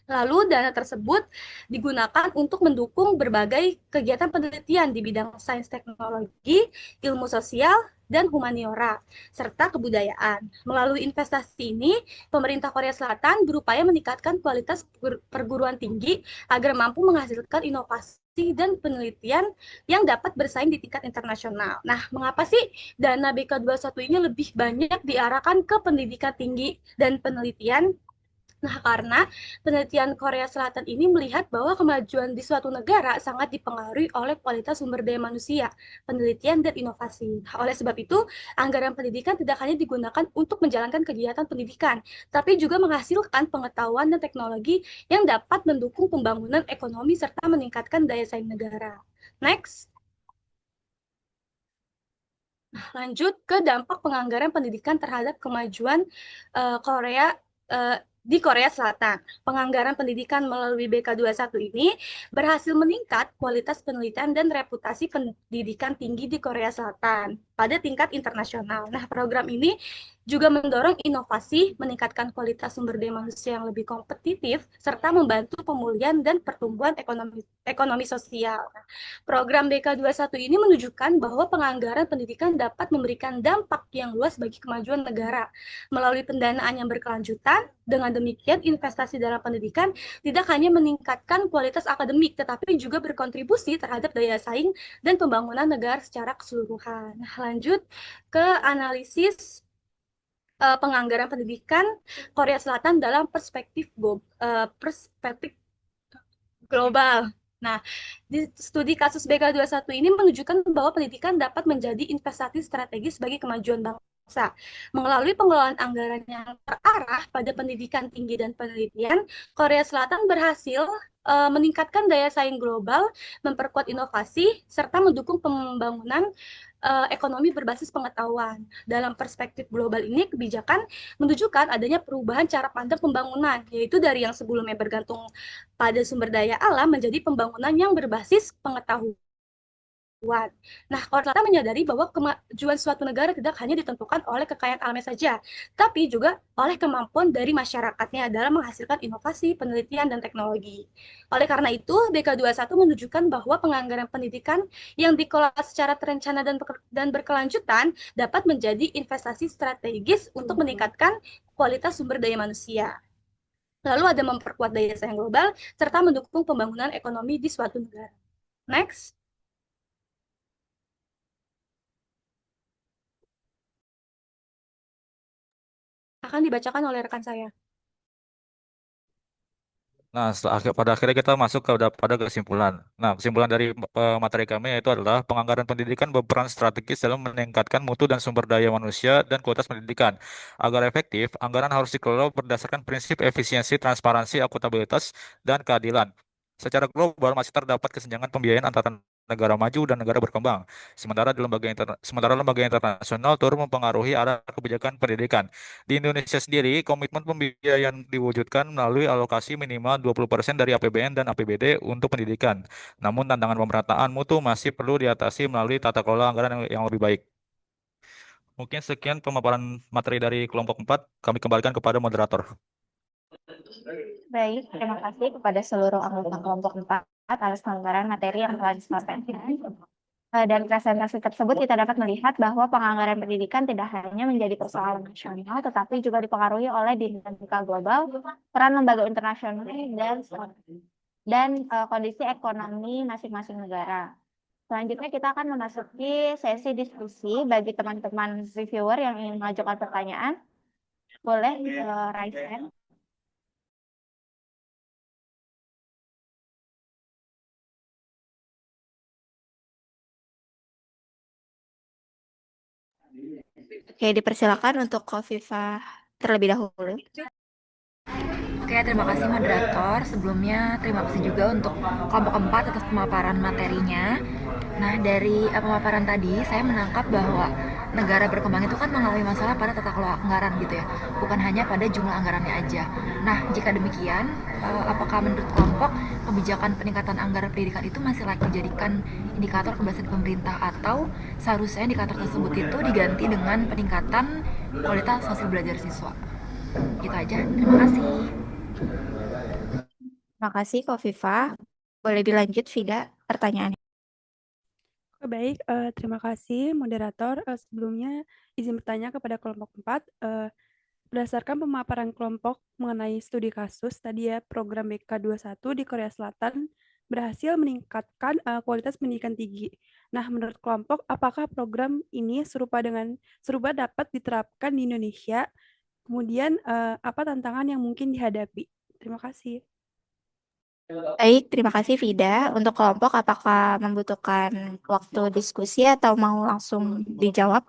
Lalu dana tersebut digunakan untuk mendukung berbagai kegiatan penelitian di bidang sains teknologi, ilmu sosial, dan humaniora, serta kebudayaan. Melalui investasi ini, pemerintah Korea Selatan berupaya meningkatkan kualitas perguruan tinggi agar mampu menghasilkan inovasi dan penelitian yang dapat bersaing di tingkat internasional. Nah, mengapa sih dana BK21 ini lebih banyak diarahkan ke pendidikan tinggi dan penelitian? Nah, karena penelitian Korea Selatan ini melihat bahwa kemajuan di suatu negara sangat dipengaruhi oleh kualitas sumber daya manusia, penelitian, dan inovasi. Oleh sebab itu, anggaran pendidikan tidak hanya digunakan untuk menjalankan kegiatan pendidikan, tapi juga menghasilkan pengetahuan dan teknologi yang dapat mendukung pembangunan ekonomi serta meningkatkan daya saing negara. Next. Lanjut ke dampak penganggaran pendidikan terhadap kemajuan Korea di Korea Selatan. Penganggaran pendidikan melalui BK21 ini berhasil meningkat kualitas penelitian dan reputasi pendidikan tinggi di Korea Selatan pada tingkat internasional. Nah, program ini juga mendorong inovasi, meningkatkan kualitas sumber daya manusia yang lebih kompetitif, serta membantu pemulihan dan pertumbuhan ekonomi sosial. Program BK21 ini menunjukkan bahwa penganggaran pendidikan dapat memberikan dampak yang luas bagi kemajuan negara. Melalui pendanaan yang berkelanjutan, dengan demikian investasi dalam pendidikan tidak hanya meningkatkan kualitas akademik, tetapi juga berkontribusi terhadap daya saing dan pembangunan negara secara keseluruhan. Nah, lanjut ke analisis penganggaran pendidikan Korea Selatan dalam perspektif global. Nah, di studi kasus BK21 ini menunjukkan bahwa pendidikan dapat menjadi investasi strategis bagi kemajuan bangsa. Melalui pengelolaan anggaran yang terarah pada pendidikan tinggi dan penelitian, Korea Selatan berhasil meningkatkan daya saing global, memperkuat inovasi, serta mendukung pembangunan ekonomi berbasis pengetahuan. Dalam perspektif global ini, kebijakan menunjukkan adanya perubahan cara pandang pembangunan, yaitu dari yang sebelumnya bergantung pada sumber daya alam menjadi pembangunan yang berbasis pengetahuan. Nah, Korea Selatan menyadari bahwa kemajuan suatu negara tidak hanya ditentukan oleh kekayaan alamnya saja, tapi juga oleh kemampuan dari masyarakatnya dalam menghasilkan inovasi, penelitian, dan teknologi. Oleh karena itu, BK21 menunjukkan bahwa penganggaran pendidikan yang dikelola secara terencana dan berkelanjutan dapat menjadi investasi strategis untuk meningkatkan kualitas sumber daya manusia. Lalu ada memperkuat daya saing global, serta mendukung pembangunan ekonomi di suatu negara. Next. Akan dibacakan oleh rekan saya. Nah, pada akhirnya kita masuk pada kesimpulan. Nah, kesimpulan dari materi kami yaitu adalah penganggaran pendidikan berperan strategis dalam meningkatkan mutu dan sumber daya manusia dan kualitas pendidikan. Agar efektif, anggaran harus dikelola berdasarkan prinsip efisiensi, transparansi, akuntabilitas, dan keadilan. Secara global masih terdapat kesenjangan pembiayaan antara negara maju dan negara berkembang. Sementara lembaga internasional turut mempengaruhi arah kebijakan pendidikan. Di Indonesia sendiri, komitmen pembiayaan diwujudkan melalui alokasi minimal 20% dari APBN dan APBD untuk pendidikan. Namun tantangan pemerataan mutu masih perlu diatasi melalui tata kelola anggaran yang lebih baik. Mungkin sekian pemaparan materi dari kelompok 4. Kami kembalikan kepada moderator. Baik, terima kasih kepada seluruh anggota kelompok 4 atas penganggaran materi yang telah disampaikan. Dan presentasi tersebut kita dapat melihat bahwa penganggaran pendidikan tidak hanya menjadi persoalan nasional, tetapi juga dipengaruhi oleh dinamika global, peran lembaga internasional, dan kondisi ekonomi masing-masing negara. Selanjutnya kita akan memasuki sesi diskusi bagi teman-teman reviewer yang ingin mengajukan pertanyaan. Boleh raise hand. Oke, dipersilakan untuk Khofifah terlebih dahulu. Oke, terima kasih moderator. Sebelumnya terima kasih juga untuk kelompok 4 atas pemaparan materinya. Nah, dari pemaparan tadi saya menangkap bahwa negara berkembang itu kan mengalami masalah pada tata kelola anggaran gitu ya, bukan hanya pada jumlah anggarannya aja. Nah, jika demikian, apakah menurut kelompok kebijakan peningkatan anggaran pendidikan itu masih layak dijadikan indikator keberhasilan pemerintah, atau seharusnya indikator tersebut itu diganti dengan peningkatan kualitas hasil belajar siswa? Gitu aja. Terima kasih. Terima kasih, Khofifah. Boleh dilanjut, Vida, pertanyaannya. Baik, terima kasih moderator. Sebelumnya izin bertanya kepada kelompok 4. Berdasarkan pemaparan kelompok mengenai studi kasus tadi ya, program BK21 di Korea Selatan berhasil meningkatkan kualitas pendidikan tinggi. Nah, menurut kelompok, apakah program ini serupa dapat diterapkan di Indonesia? Kemudian apa tantangan yang mungkin dihadapi? Terima kasih. Baik, terima kasih Vida. Untuk kelompok, apakah membutuhkan waktu diskusi atau mau langsung dijawab?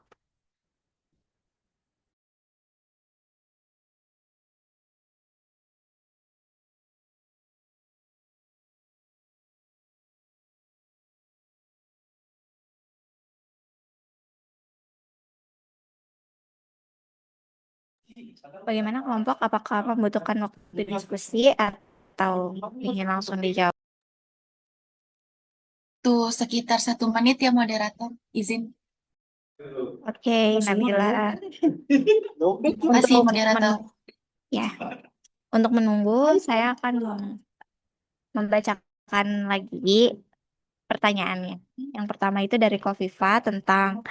Bagaimana kelompok? Apakah membutuhkan waktu diskusi atau ingin langsung dijawab? Tuh sekitar 1 menit ya moderator. Izin. Oke, Nabila. Masih moderator. Ya, untuk menunggu, saya akan membacakan lagi pertanyaannya. Yang pertama itu dari Khofifah tentang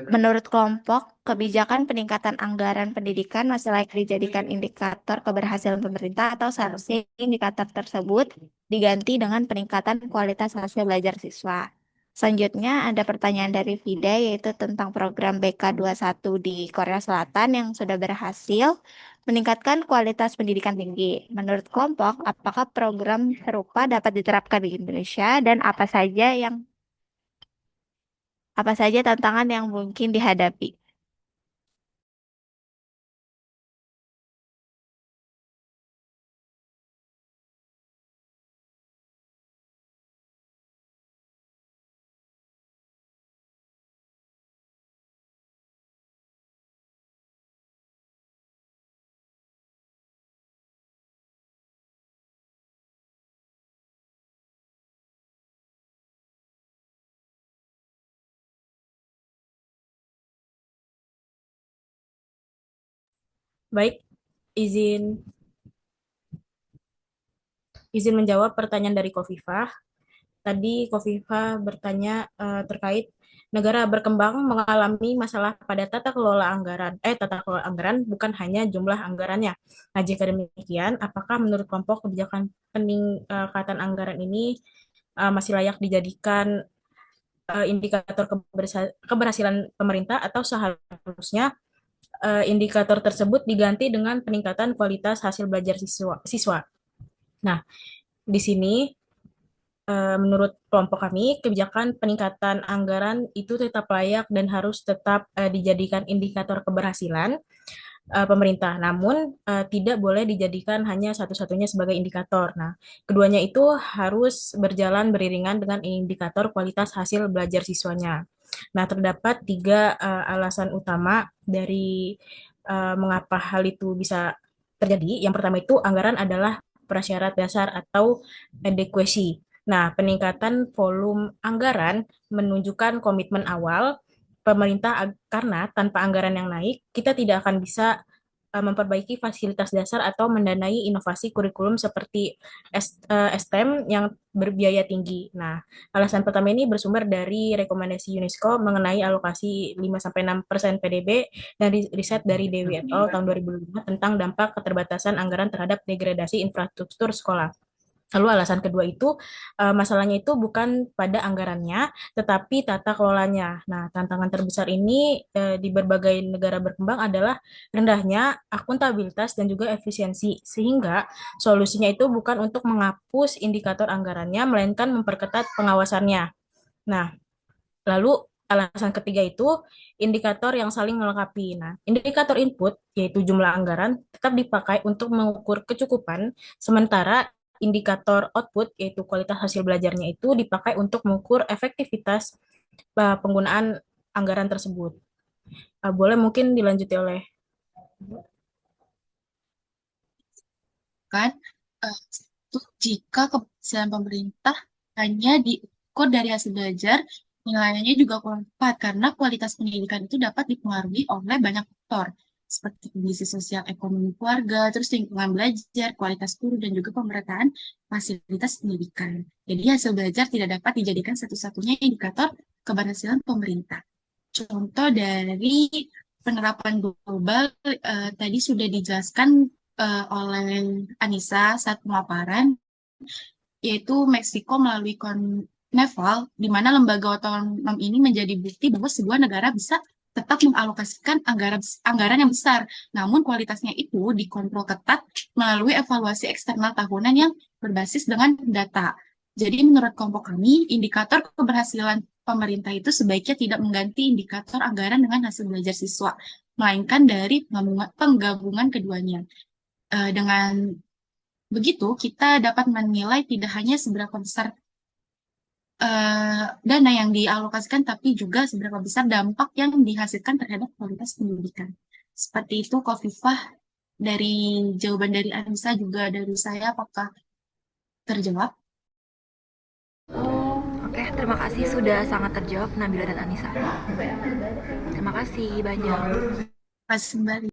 menurut kelompok, kebijakan peningkatan anggaran pendidikan masih layak dijadikan indikator keberhasilan pemerintah, atau seharusnya indikator tersebut diganti dengan peningkatan kualitas hasil belajar siswa. Selanjutnya ada pertanyaan dari Vida, yaitu tentang program BK21 di Korea Selatan yang sudah berhasil meningkatkan kualitas pendidikan tinggi. Menurut kelompok, apakah program serupa dapat diterapkan di Indonesia, dan apa saja tantangan yang mungkin dihadapi? Baik, izin menjawab pertanyaan dari Khofifah. Tadi Khofifah bertanya terkait negara berkembang mengalami masalah pada tata kelola anggaran. Tata kelola anggaran bukan hanya jumlah anggarannya. Nah, jika demikian, apakah menurut kelompok kebijakan peningkatan anggaran ini masih layak dijadikan indikator keberhasilan pemerintah, atau seharusnya indikator tersebut diganti dengan peningkatan kualitas hasil belajar siswa? Nah, di sini menurut kelompok kami, kebijakan peningkatan anggaran itu tetap layak dan harus tetap dijadikan indikator keberhasilan pemerintah. Namun, tidak boleh dijadikan hanya satu-satunya sebagai indikator. Nah, keduanya itu harus berjalan beriringan dengan indikator kualitas hasil belajar siswanya. Nah, terdapat 3 alasan utama dari mengapa hal itu bisa terjadi. Yang pertama itu, anggaran adalah prasyarat dasar atau adequacy. Nah, peningkatan volume anggaran menunjukkan komitmen awal pemerintah, karena tanpa anggaran yang naik, kita tidak akan bisa memperbaiki fasilitas dasar atau mendanai inovasi kurikulum seperti STEM yang berbiaya tinggi. Nah, alasan pertama ini bersumber dari rekomendasi UNESCO mengenai alokasi 5-6% PDB dan riset dari Dewi et al. Tahun 2005 tentang dampak keterbatasan anggaran terhadap degradasi infrastruktur sekolah. Lalu alasan kedua itu, masalahnya itu bukan pada anggarannya, tetapi tata kelolanya. Nah, tantangan terbesar ini di berbagai negara berkembang adalah rendahnya akuntabilitas dan juga efisiensi, sehingga solusinya itu bukan untuk menghapus indikator anggarannya, melainkan memperketat pengawasannya. Nah, lalu alasan ketiga itu indikator yang saling melengkapi. Nah, indikator input yaitu jumlah anggaran tetap dipakai untuk mengukur kecukupan, sementara indikator output yaitu kualitas hasil belajarnya itu dipakai untuk mengukur efektivitas penggunaan anggaran tersebut. Boleh mungkin dilanjuti oleh Kan itu jika keberhasilan pemerintah hanya diukur dari hasil belajar, nilainya juga kurang tepat karena kualitas pendidikan itu dapat dipengaruhi oleh banyak faktor seperti kondisi sosial ekonomi keluarga, terus lingkungan belajar, kualitas guru, dan juga pemerataan fasilitas pendidikan. Jadi hasil belajar tidak dapat dijadikan satu-satunya indikator keberhasilan pemerintah. Contoh dari penerapan global tadi sudah dijelaskan oleh Anissa saat pemaparan, yaitu Meksiko melalui Coneval, di mana lembaga otonom ini menjadi bukti bahwa sebuah negara bisa tetap mengalokasikan anggaran yang besar, namun kualitasnya itu dikontrol ketat melalui evaluasi eksternal tahunan yang berbasis dengan data. Jadi menurut kelompok kami, indikator keberhasilan pemerintah itu sebaiknya tidak mengganti indikator anggaran dengan hasil belajar siswa, melainkan dari penggabungan keduanya. Dengan begitu, kita dapat menilai tidak hanya seberapa besar dana yang dialokasikan, tapi juga seberapa besar dampak yang dihasilkan terhadap kualitas pendidikan. Seperti itu, Kofifah, dari jawaban dari Anissa juga dari saya, apakah terjawab? Oke, terima kasih sudah sangat terjawab Nabila dan Anissa. Terima kasih banyak. Terima kasih kembali.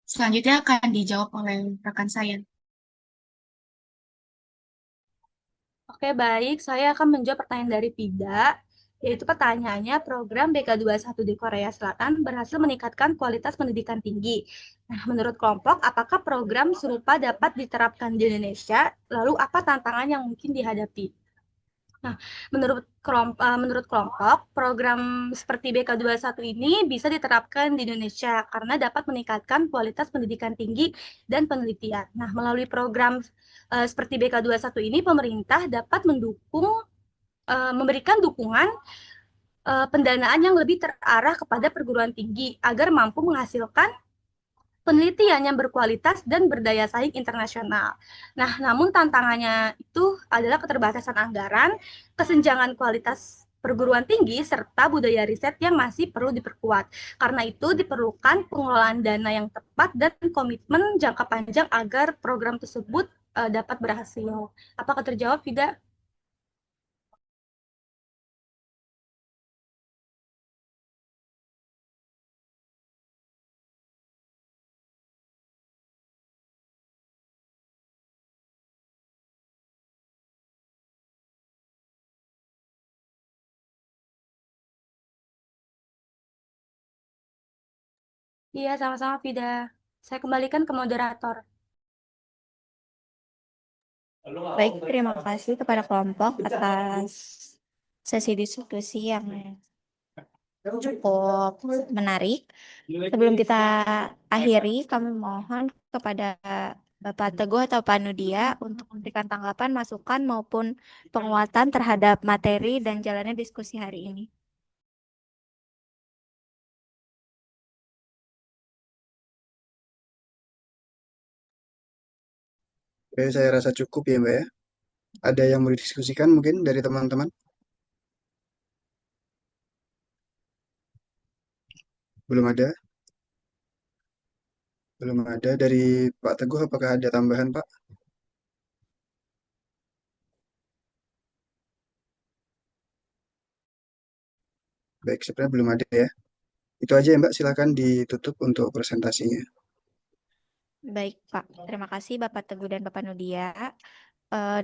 Selanjutnya akan dijawab oleh rekan saya. Oke, baik. Saya akan menjawab pertanyaan dari Pida, yaitu pertanyaannya program BK21 di Korea Selatan berhasil meningkatkan kualitas pendidikan tinggi. Nah, menurut kelompok, apakah program serupa dapat diterapkan di Indonesia? Lalu apa tantangan yang mungkin dihadapi? Nah, menurut kelompok, program seperti BK21 ini bisa diterapkan di Indonesia karena dapat meningkatkan kualitas pendidikan tinggi dan penelitian. Nah, melalui program seperti BK21 ini, pemerintah dapat memberikan dukungan pendanaan yang lebih terarah kepada perguruan tinggi agar mampu menghasilkan penelitian yang berkualitas dan berdaya saing internasional. Nah, namun tantangannya itu adalah keterbatasan anggaran, kesenjangan kualitas perguruan tinggi, serta budaya riset yang masih perlu diperkuat. Karena itu diperlukan pengelolaan dana yang tepat dan komitmen jangka panjang agar program tersebut dapat berhasil. Apakah terjawab, Fida? Iya, sama-sama, Fida. Saya kembalikan ke moderator. Baik, terima kasih kepada kelompok atas sesi diskusi yang cukup menarik. Sebelum kita akhiri, kami mohon kepada Bapak Teguh atau Pak Nudia untuk memberikan tanggapan, masukan, maupun penguatan terhadap materi dan jalannya diskusi hari ini. Oke, saya rasa cukup ya Mbak ya. Ada yang mau didiskusikan mungkin dari teman-teman? Belum ada? Belum ada. Dari Pak Teguh apakah ada tambahan Pak? Baik, sebenarnya belum ada ya. Itu aja ya Mbak, silakan ditutup untuk presentasinya. Baik, Pak. Terima kasih Bapak Teguh dan Bapak Nudia.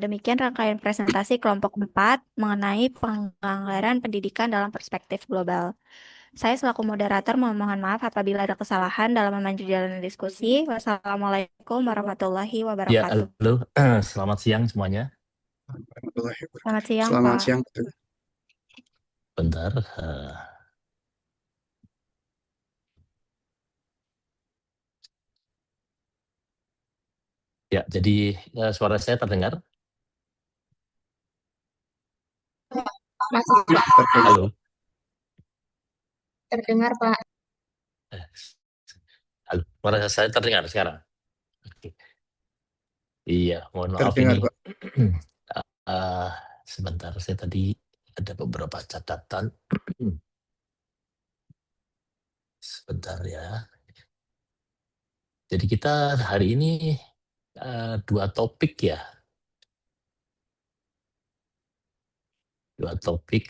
Demikian rangkaian presentasi kelompok 4 mengenai penganggaran pendidikan dalam perspektif global. Saya selaku moderator mohon maaf apabila ada kesalahan dalam memandu jalan diskusi. Wassalamualaikum warahmatullahi Ya, wabarakatuh. halo. Selamat siang semuanya. Warahmatullahi wabarakatuh. Selamat siang, Selamat Pak. siang. Bentar. Ya, jadi suara saya terdengar? Masih, Pak. Halo. Terdengar, Pak. Halo, suara saya terdengar sekarang? Oke. Iya, mohon maaf Terdengar, ini. Pak. Sebentar, saya tadi ada beberapa catatan. Sebentar ya. Jadi kita hari ini 2 topik ya. 2 topik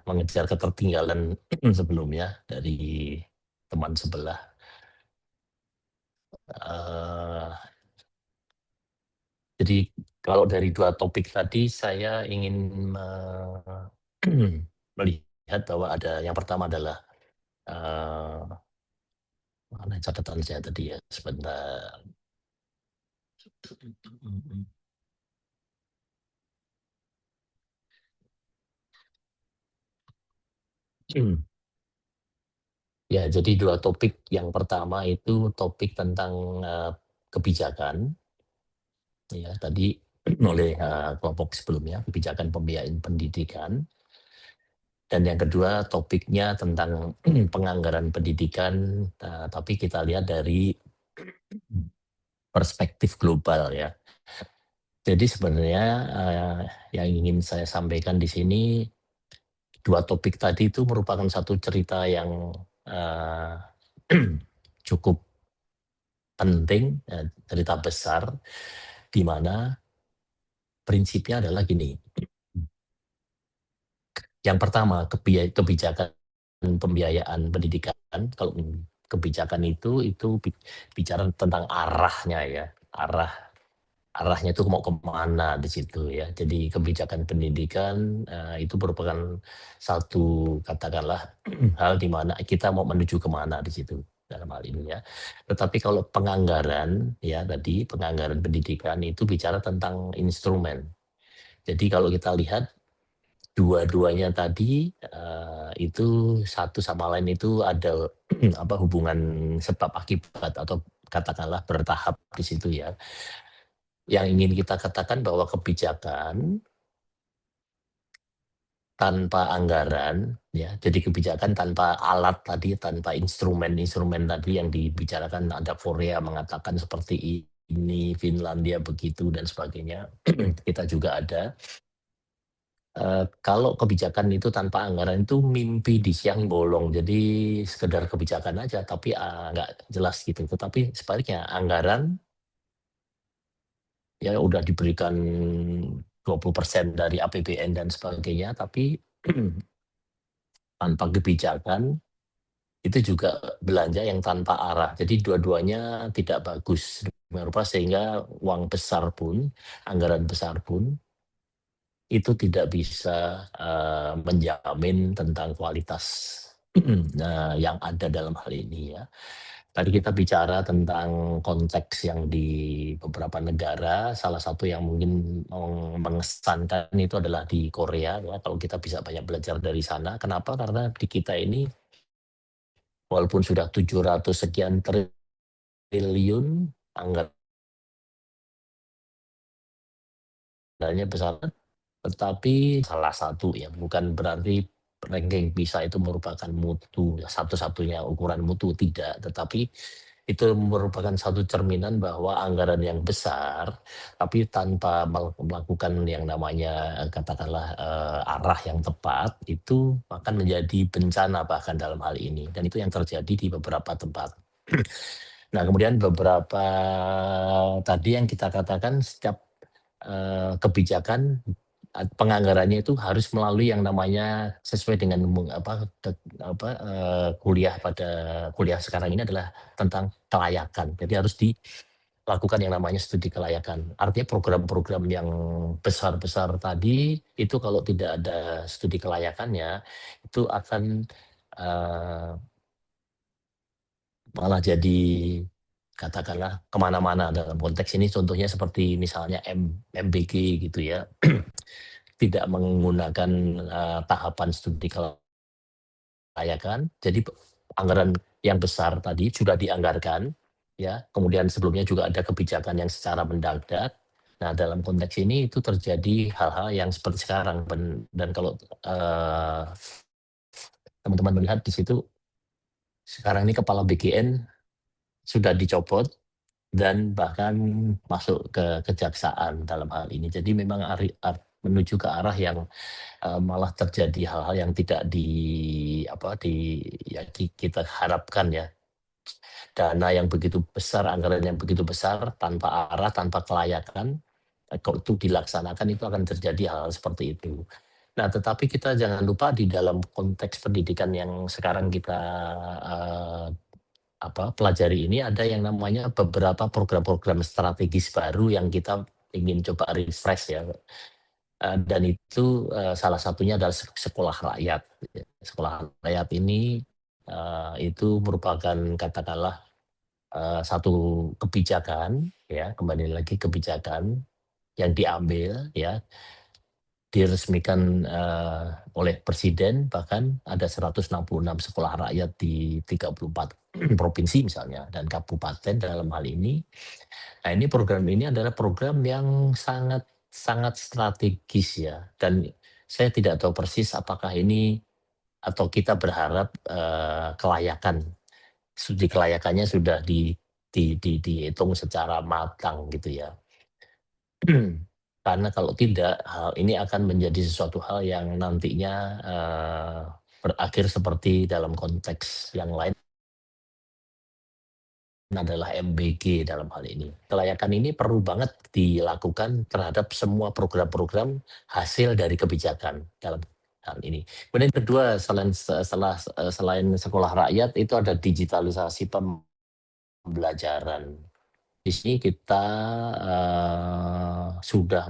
mengejar ketertinggalan sebelumnya dari teman sebelah. Jadi kalau dari 2 topik tadi saya ingin melihat bahwa ada yang pertama adalah mana catatan saya tadi ya, sebentar. Ya, jadi 2 topik. Yang pertama itu topik tentang kebijakan, ya tadi oleh kelompok sebelumnya, kebijakan pembiayaan pendidikan. Dan yang kedua topiknya tentang penganggaran pendidikan, tapi kita lihat dari perspektif global ya. Jadi sebenarnya yang ingin saya sampaikan di sini, 2 topik tadi itu merupakan satu cerita yang cukup penting, cerita besar, di mana prinsipnya adalah gini. Yang pertama, kebijakan pembiayaan pendidikan. Kalau kebijakan itu bicara tentang arahnya ya, arahnya itu mau kemana di situ ya. Jadi kebijakan pendidikan itu merupakan satu, katakanlah hal di mana kita mau menuju kemana di situ dalam hal ini ya. Tetapi kalau penganggaran ya tadi, penganggaran pendidikan itu bicara tentang instrumen. Jadi kalau kita lihat dua-duanya tadi itu satu sama lain itu ada hubungan sebab akibat atau katakanlah bertahap di situ ya. Yang ingin kita katakan bahwa kebijakan tanpa anggaran ya, jadi kebijakan tanpa alat tadi, tanpa instrumen tadi yang dibicarakan, ada Korea mengatakan seperti ini, Finlandia begitu dan sebagainya. Kita juga ada. Kalau kebijakan itu tanpa anggaran itu mimpi di siang bolong, jadi sekedar kebijakan aja tapi nggak jelas gitu. Tetapi sebaliknya anggaran ya udah diberikan 20% dari APBN dan sebagainya, tapi tanpa kebijakan itu juga belanja yang tanpa arah. Jadi dua-duanya tidak bagus sehingga uang besar pun, anggaran besar pun itu tidak bisa menjamin tentang kualitas yang ada dalam hal ini ya. Tadi kita bicara tentang konteks yang di beberapa negara, salah satu yang mungkin mengesankan itu adalah di Korea ya. Kalau kita bisa banyak belajar dari sana, kenapa? Karena di kita ini walaupun sudah 700 sekian triliun anggarannya besar, tetapi salah satu ya, bukan berarti ranking PISA itu merupakan mutu, satu-satunya ukuran mutu, tidak. Tetapi itu merupakan satu cerminan bahwa anggaran yang besar, tapi tanpa melakukan yang namanya katakanlah arah yang tepat, itu akan menjadi bencana bahkan dalam hal ini. Dan itu yang terjadi di beberapa tempat. Nah kemudian beberapa tadi yang kita katakan setiap kebijakan penganggarannya itu harus melalui yang namanya sesuai dengan kuliah sekarang ini adalah tentang kelayakan. Jadi harus dilakukan yang namanya studi kelayakan. Artinya program-program yang besar-besar tadi itu kalau tidak ada studi kelayakannya itu akan malah jadi katakanlah kemana-mana. Dalam konteks ini contohnya seperti misalnya MBG gitu ya, tidak menggunakan tahapan studi kelayakan. Jadi anggaran yang besar tadi sudah dianggarkan, ya. Kemudian sebelumnya juga ada kebijakan yang secara mendadak. Nah, dalam konteks ini itu terjadi hal-hal yang seperti sekarang. Dan kalau teman-teman melihat di situ, sekarang ini kepala BGN sudah dicopot dan bahkan masuk ke kejaksaan dalam hal ini. Jadi memang menuju ke arah yang malah terjadi hal-hal yang tidak kita harapkan ya. Dana yang begitu besar, anggaran yang begitu besar tanpa arah, tanpa kelayakan, kalau itu dilaksanakan itu akan terjadi hal seperti itu. Nah, tetapi kita jangan lupa di dalam konteks pendidikan yang sekarang kita pelajari ini ada yang namanya beberapa program-program strategis baru yang kita ingin coba refresh ya. Dan itu salah satunya adalah sekolah rakyat. Sekolah rakyat ini itu merupakan katakanlah satu kebijakan ya, kembali lagi kebijakan yang diambil ya, diresmikan oleh Presiden, bahkan ada 166 sekolah rakyat di 34 provinsi misalnya dan kabupaten dalam hal ini. Nah, ini program ini adalah program yang sangat strategis ya, dan saya tidak tahu persis apakah ini atau kita berharap kelayakan studi kelayakannya sudah dihitung secara matang gitu ya. Karena kalau tidak, hal ini akan menjadi sesuatu hal yang nantinya berakhir seperti dalam konteks yang lain adalah MBG dalam hal ini. Kelayakan ini perlu banget dilakukan terhadap semua program-program hasil dari kebijakan dalam hal ini. Kemudian kedua, selain sekolah rakyat itu ada digitalisasi pembelajaran. Di sini kita sudah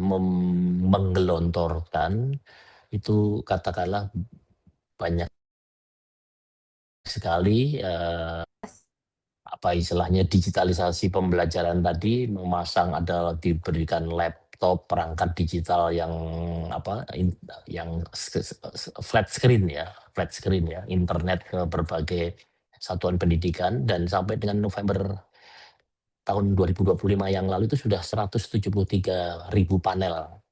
menggelontorkan itu katakanlah banyak sekali istilahnya digitalisasi pembelajaran tadi, memasang diberikan laptop perangkat digital yang yang flat screen ya, internet ke berbagai satuan pendidikan, dan sampai dengan November tahun 2025 yang lalu itu sudah 173.000 panel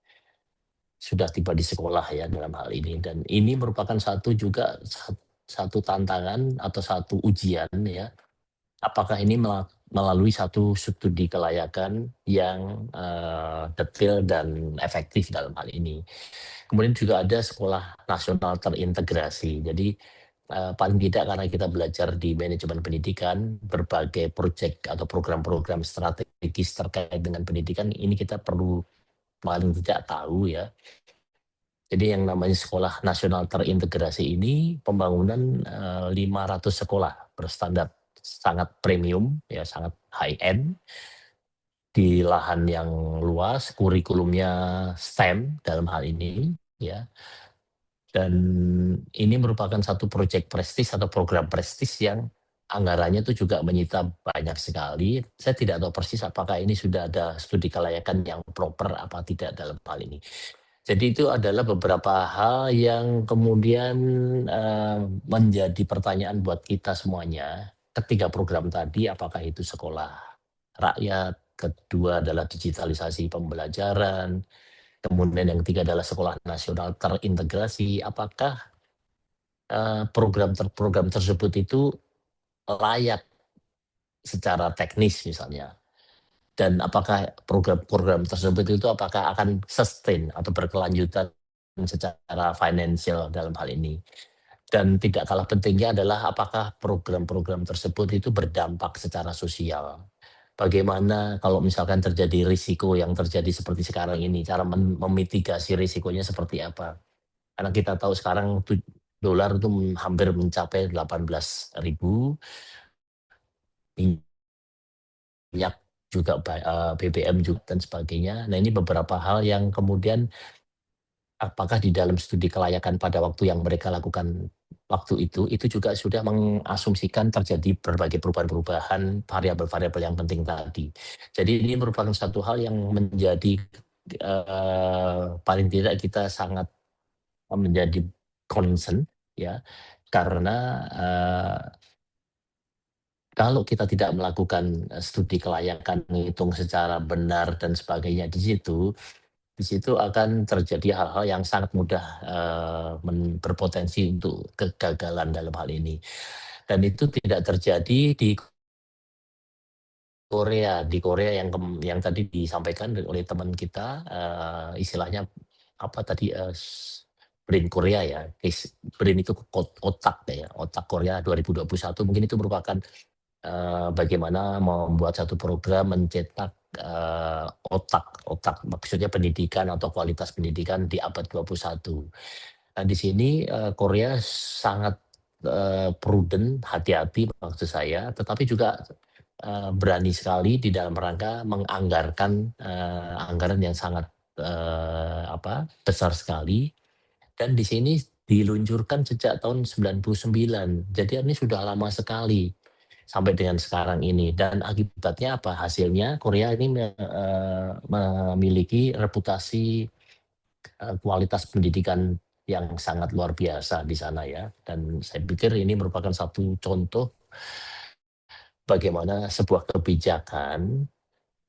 sudah tiba di sekolah ya dalam hal ini, dan ini merupakan satu tantangan atau satu ujian ya, apakah ini melalui satu studi kelayakan yang detail dan efektif dalam hal ini. Kemudian juga ada sekolah nasional terintegrasi. Jadi paling tidak karena kita belajar di manajemen pendidikan, berbagai proyek atau program-program strategis terkait dengan pendidikan, ini kita perlu paling tidak tahu ya. Jadi yang namanya sekolah nasional terintegrasi ini pembangunan 500 sekolah berstandar sangat premium ya, sangat high end, di lahan yang luas, kurikulumnya STEM dalam hal ini ya. Dan ini merupakan satu proyek prestis atau program prestis yang anggarannya itu juga menyita banyak sekali. Saya tidak tahu persis apakah ini sudah ada studi kelayakan yang proper apa tidak dalam hal ini. Jadi itu adalah beberapa hal yang kemudian menjadi pertanyaan buat kita semuanya. Ketiga program tadi, apakah itu sekolah rakyat, kedua adalah digitalisasi pembelajaran, kemudian yang ketiga adalah sekolah nasional terintegrasi, apakah program tersebut itu layak secara teknis misalnya, dan apakah program-program tersebut itu apakah akan sustain atau berkelanjutan secara financial dalam hal ini. Dan tidak kalah pentingnya adalah apakah program-program tersebut itu berdampak secara sosial. bagaimana kalau misalkan terjadi risiko yang terjadi seperti sekarang ini, cara memitigasi risikonya seperti apa. Karena kita tahu sekarang dolar itu hampir mencapai 18.000, minyak juga BBM juga dan sebagainya. Nah, ini beberapa hal yang kemudian apakah di dalam studi kelayakan pada waktu yang mereka lakukan waktu itu juga sudah mengasumsikan terjadi berbagai perubahan-perubahan variabel-variabel yang penting tadi. Jadi ini merupakan satu hal yang menjadi paling tidak kita sangat menjadi concern ya, karena kalau kita tidak melakukan studi kelayakan, menghitung secara benar dan sebagainya di situ akan terjadi hal-hal yang sangat mudah berpotensi untuk kegagalan dalam hal ini. Dan itu tidak terjadi di Korea. Di Korea yang tadi disampaikan oleh teman kita, istilahnya apa tadi, BRIN Korea ya. BRIN itu otak ya, otak Korea 2021 mungkin itu merupakan bagaimana membuat satu program mencetak otak maksudnya pendidikan atau kualitas pendidikan di abad 21. Nah, di sini Korea sangat prudent, hati-hati maksud saya, tetapi juga berani sekali di dalam rangka menganggarkan anggaran yang sangat besar sekali, dan di sini diluncurkan sejak tahun 99. Jadi ini sudah lama sekali sampai dengan sekarang ini, dan akibatnya apa? Hasilnya Korea ini memiliki reputasi kualitas pendidikan yang sangat luar biasa di sana ya, dan saya pikir ini merupakan satu contoh bagaimana sebuah kebijakan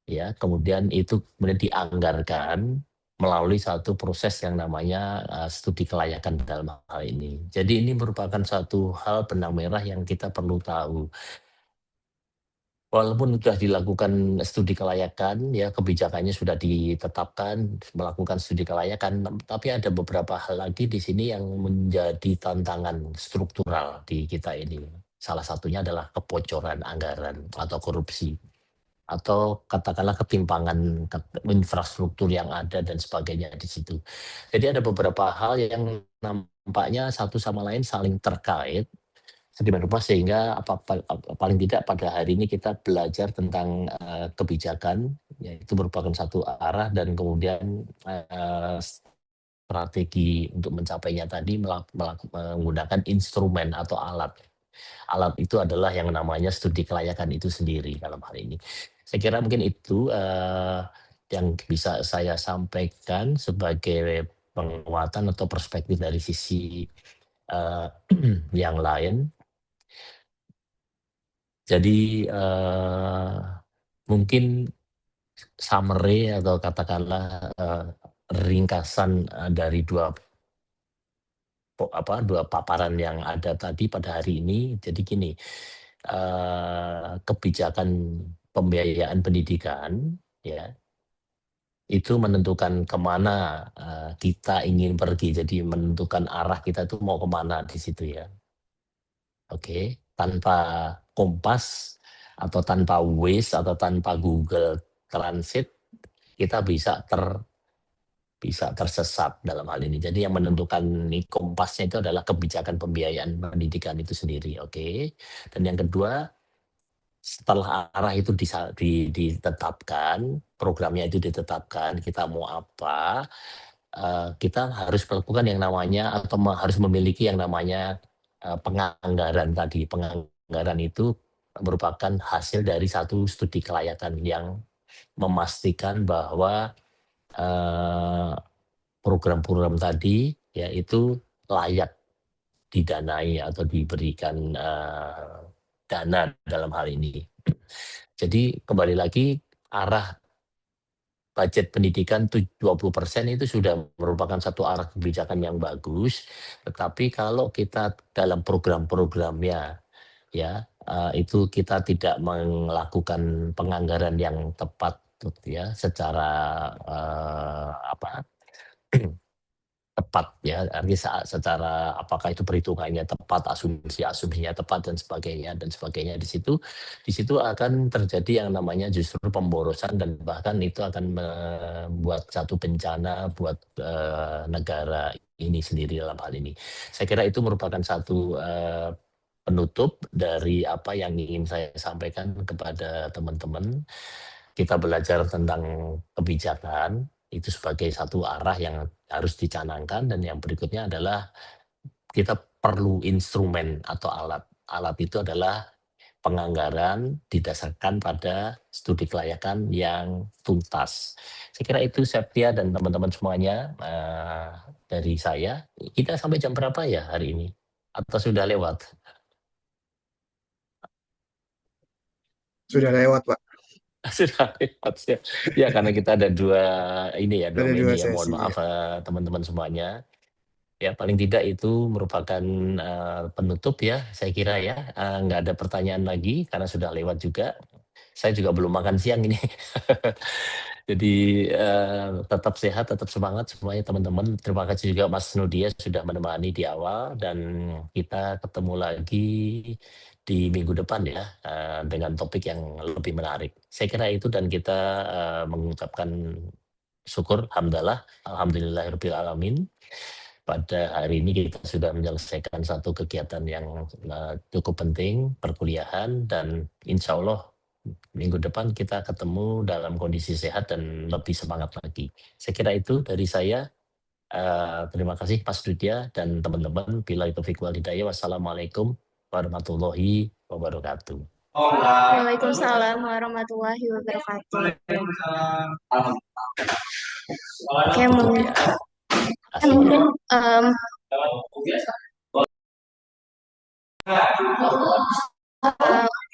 ya kemudian itu kemudian dianggarkan melalui satu proses yang namanya studi kelayakan dalam hal ini. Jadi ini merupakan satu hal benang merah yang kita perlu tahu. Walaupun sudah dilakukan studi kelayakan, ya kebijakannya sudah ditetapkan, melakukan studi kelayakan, tapi ada beberapa hal lagi di sini yang menjadi tantangan struktural di kita ini. Salah satunya adalah kebocoran anggaran atau korupsi, atau katakanlah ketimpangan infrastruktur yang ada dan sebagainya di situ. Jadi ada beberapa hal yang nampaknya satu sama lain saling terkait sedemikian rupa sehingga paling tidak pada hari ini kita belajar tentang kebijakan, yaitu merupakan satu arah, dan kemudian strategi untuk mencapainya tadi menggunakan instrumen atau alat. Alat itu adalah yang namanya studi kelayakan itu sendiri dalam hal ini. Saya kira mungkin itu yang bisa saya sampaikan sebagai penguatan atau perspektif dari sisi yang lain. Jadi mungkin summary atau katakanlah ringkasan dari dua paparan yang ada tadi pada hari ini. Jadi gini, kebijakan pembiayaan pendidikan ya itu menentukan kemana kita ingin pergi. Jadi menentukan arah kita itu mau kemana di situ ya. Oke, tanpa Kompas atau tanpa Waze atau tanpa Google Transit kita bisa tersesat dalam hal ini. Jadi yang menentukan kompasnya itu adalah kebijakan pembiayaan pendidikan itu sendiri, oke. Dan yang kedua, setelah arah itu ditetapkan, programnya itu ditetapkan, kita mau apa, kita harus melakukan yang namanya atau harus memiliki yang namanya penganggaran tadi. Penganggaran itu merupakan hasil dari satu studi kelayakan yang memastikan bahwa program-program tadi ya itu layak didanai atau diberikan dana dalam hal ini. Jadi kembali lagi arah budget pendidikan 20% itu sudah merupakan satu arah kebijakan yang bagus, tetapi kalau kita dalam program-programnya ya itu kita tidak melakukan penganggaran yang tepat ya secara tepat ya, artinya secara apakah itu perhitungannya tepat, asumsinya tepat dan sebagainya. Di situ akan terjadi yang namanya justru pemborosan dan bahkan itu akan membuat satu bencana buat negara ini sendiri dalam hal ini. Saya kira itu merupakan satu penutup dari apa yang ingin saya sampaikan kepada teman-teman. Kita belajar tentang kebijakan itu sebagai satu arah yang harus dicanangkan, dan yang berikutnya adalah kita perlu instrumen atau alat. Alat itu adalah penganggaran didasarkan pada studi kelayakan yang tuntas. Saya kira itu Septia dan teman-teman semuanya dari saya. Kita sampai jam berapa ya hari ini? Atau sudah lewat? Sudah lewat, Pak. Sudah lewat ya. Ya karena kita ada dua Ada menu dua ya. Mohon sesi, maaf teman-teman semuanya. Ya paling tidak itu merupakan penutup ya, saya kira ya. Nggak ada pertanyaan lagi karena sudah lewat juga. Saya juga belum makan siang ini. Jadi tetap sehat, tetap semangat semuanya teman-teman. Terima kasih juga Mas Nudia sudah menemani di awal, dan kita ketemu lagi di minggu depan ya dengan topik yang lebih menarik. Saya kira itu, dan kita mengucapkan syukur, alhamdulillahirabbil alamin. Pada hari ini kita sudah menyelesaikan satu kegiatan yang cukup penting, perkuliahan, dan insya Allah minggu depan kita ketemu dalam kondisi sehat dan lebih semangat lagi. Saya kira itu dari saya. Terima kasih Mas Dudya dan teman-teman. Billahi taufiq wal hidayah. Wassalamualaikum warahmatullahi wabarakatuh. Waalaikumsalam warahmatullahi wabarakatuh. Oke, mungkin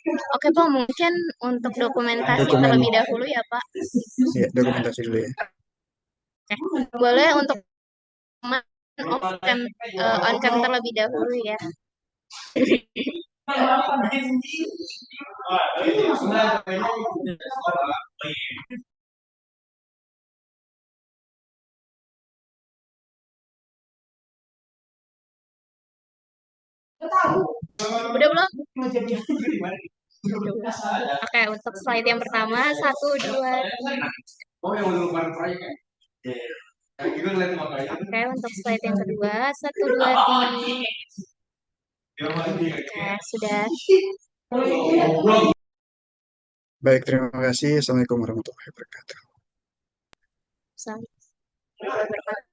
oke Pak, mungkin untuk dokumentasi terlebih dahulu ya Pak. Ya, dokumentasi dulu ya. Boleh untuk on-cam terlebih dahulu ya. Udah belum? Oke, untuk slide yang pertama, 1, 2, 3. Oke, untuk slide yang kedua, 1, 2, 3. Oke, sudah. Baik, terima kasih. Assalamualaikum warahmatullahi wabarakatuh. Assalamualaikum warahmatullahi wabarakatuh.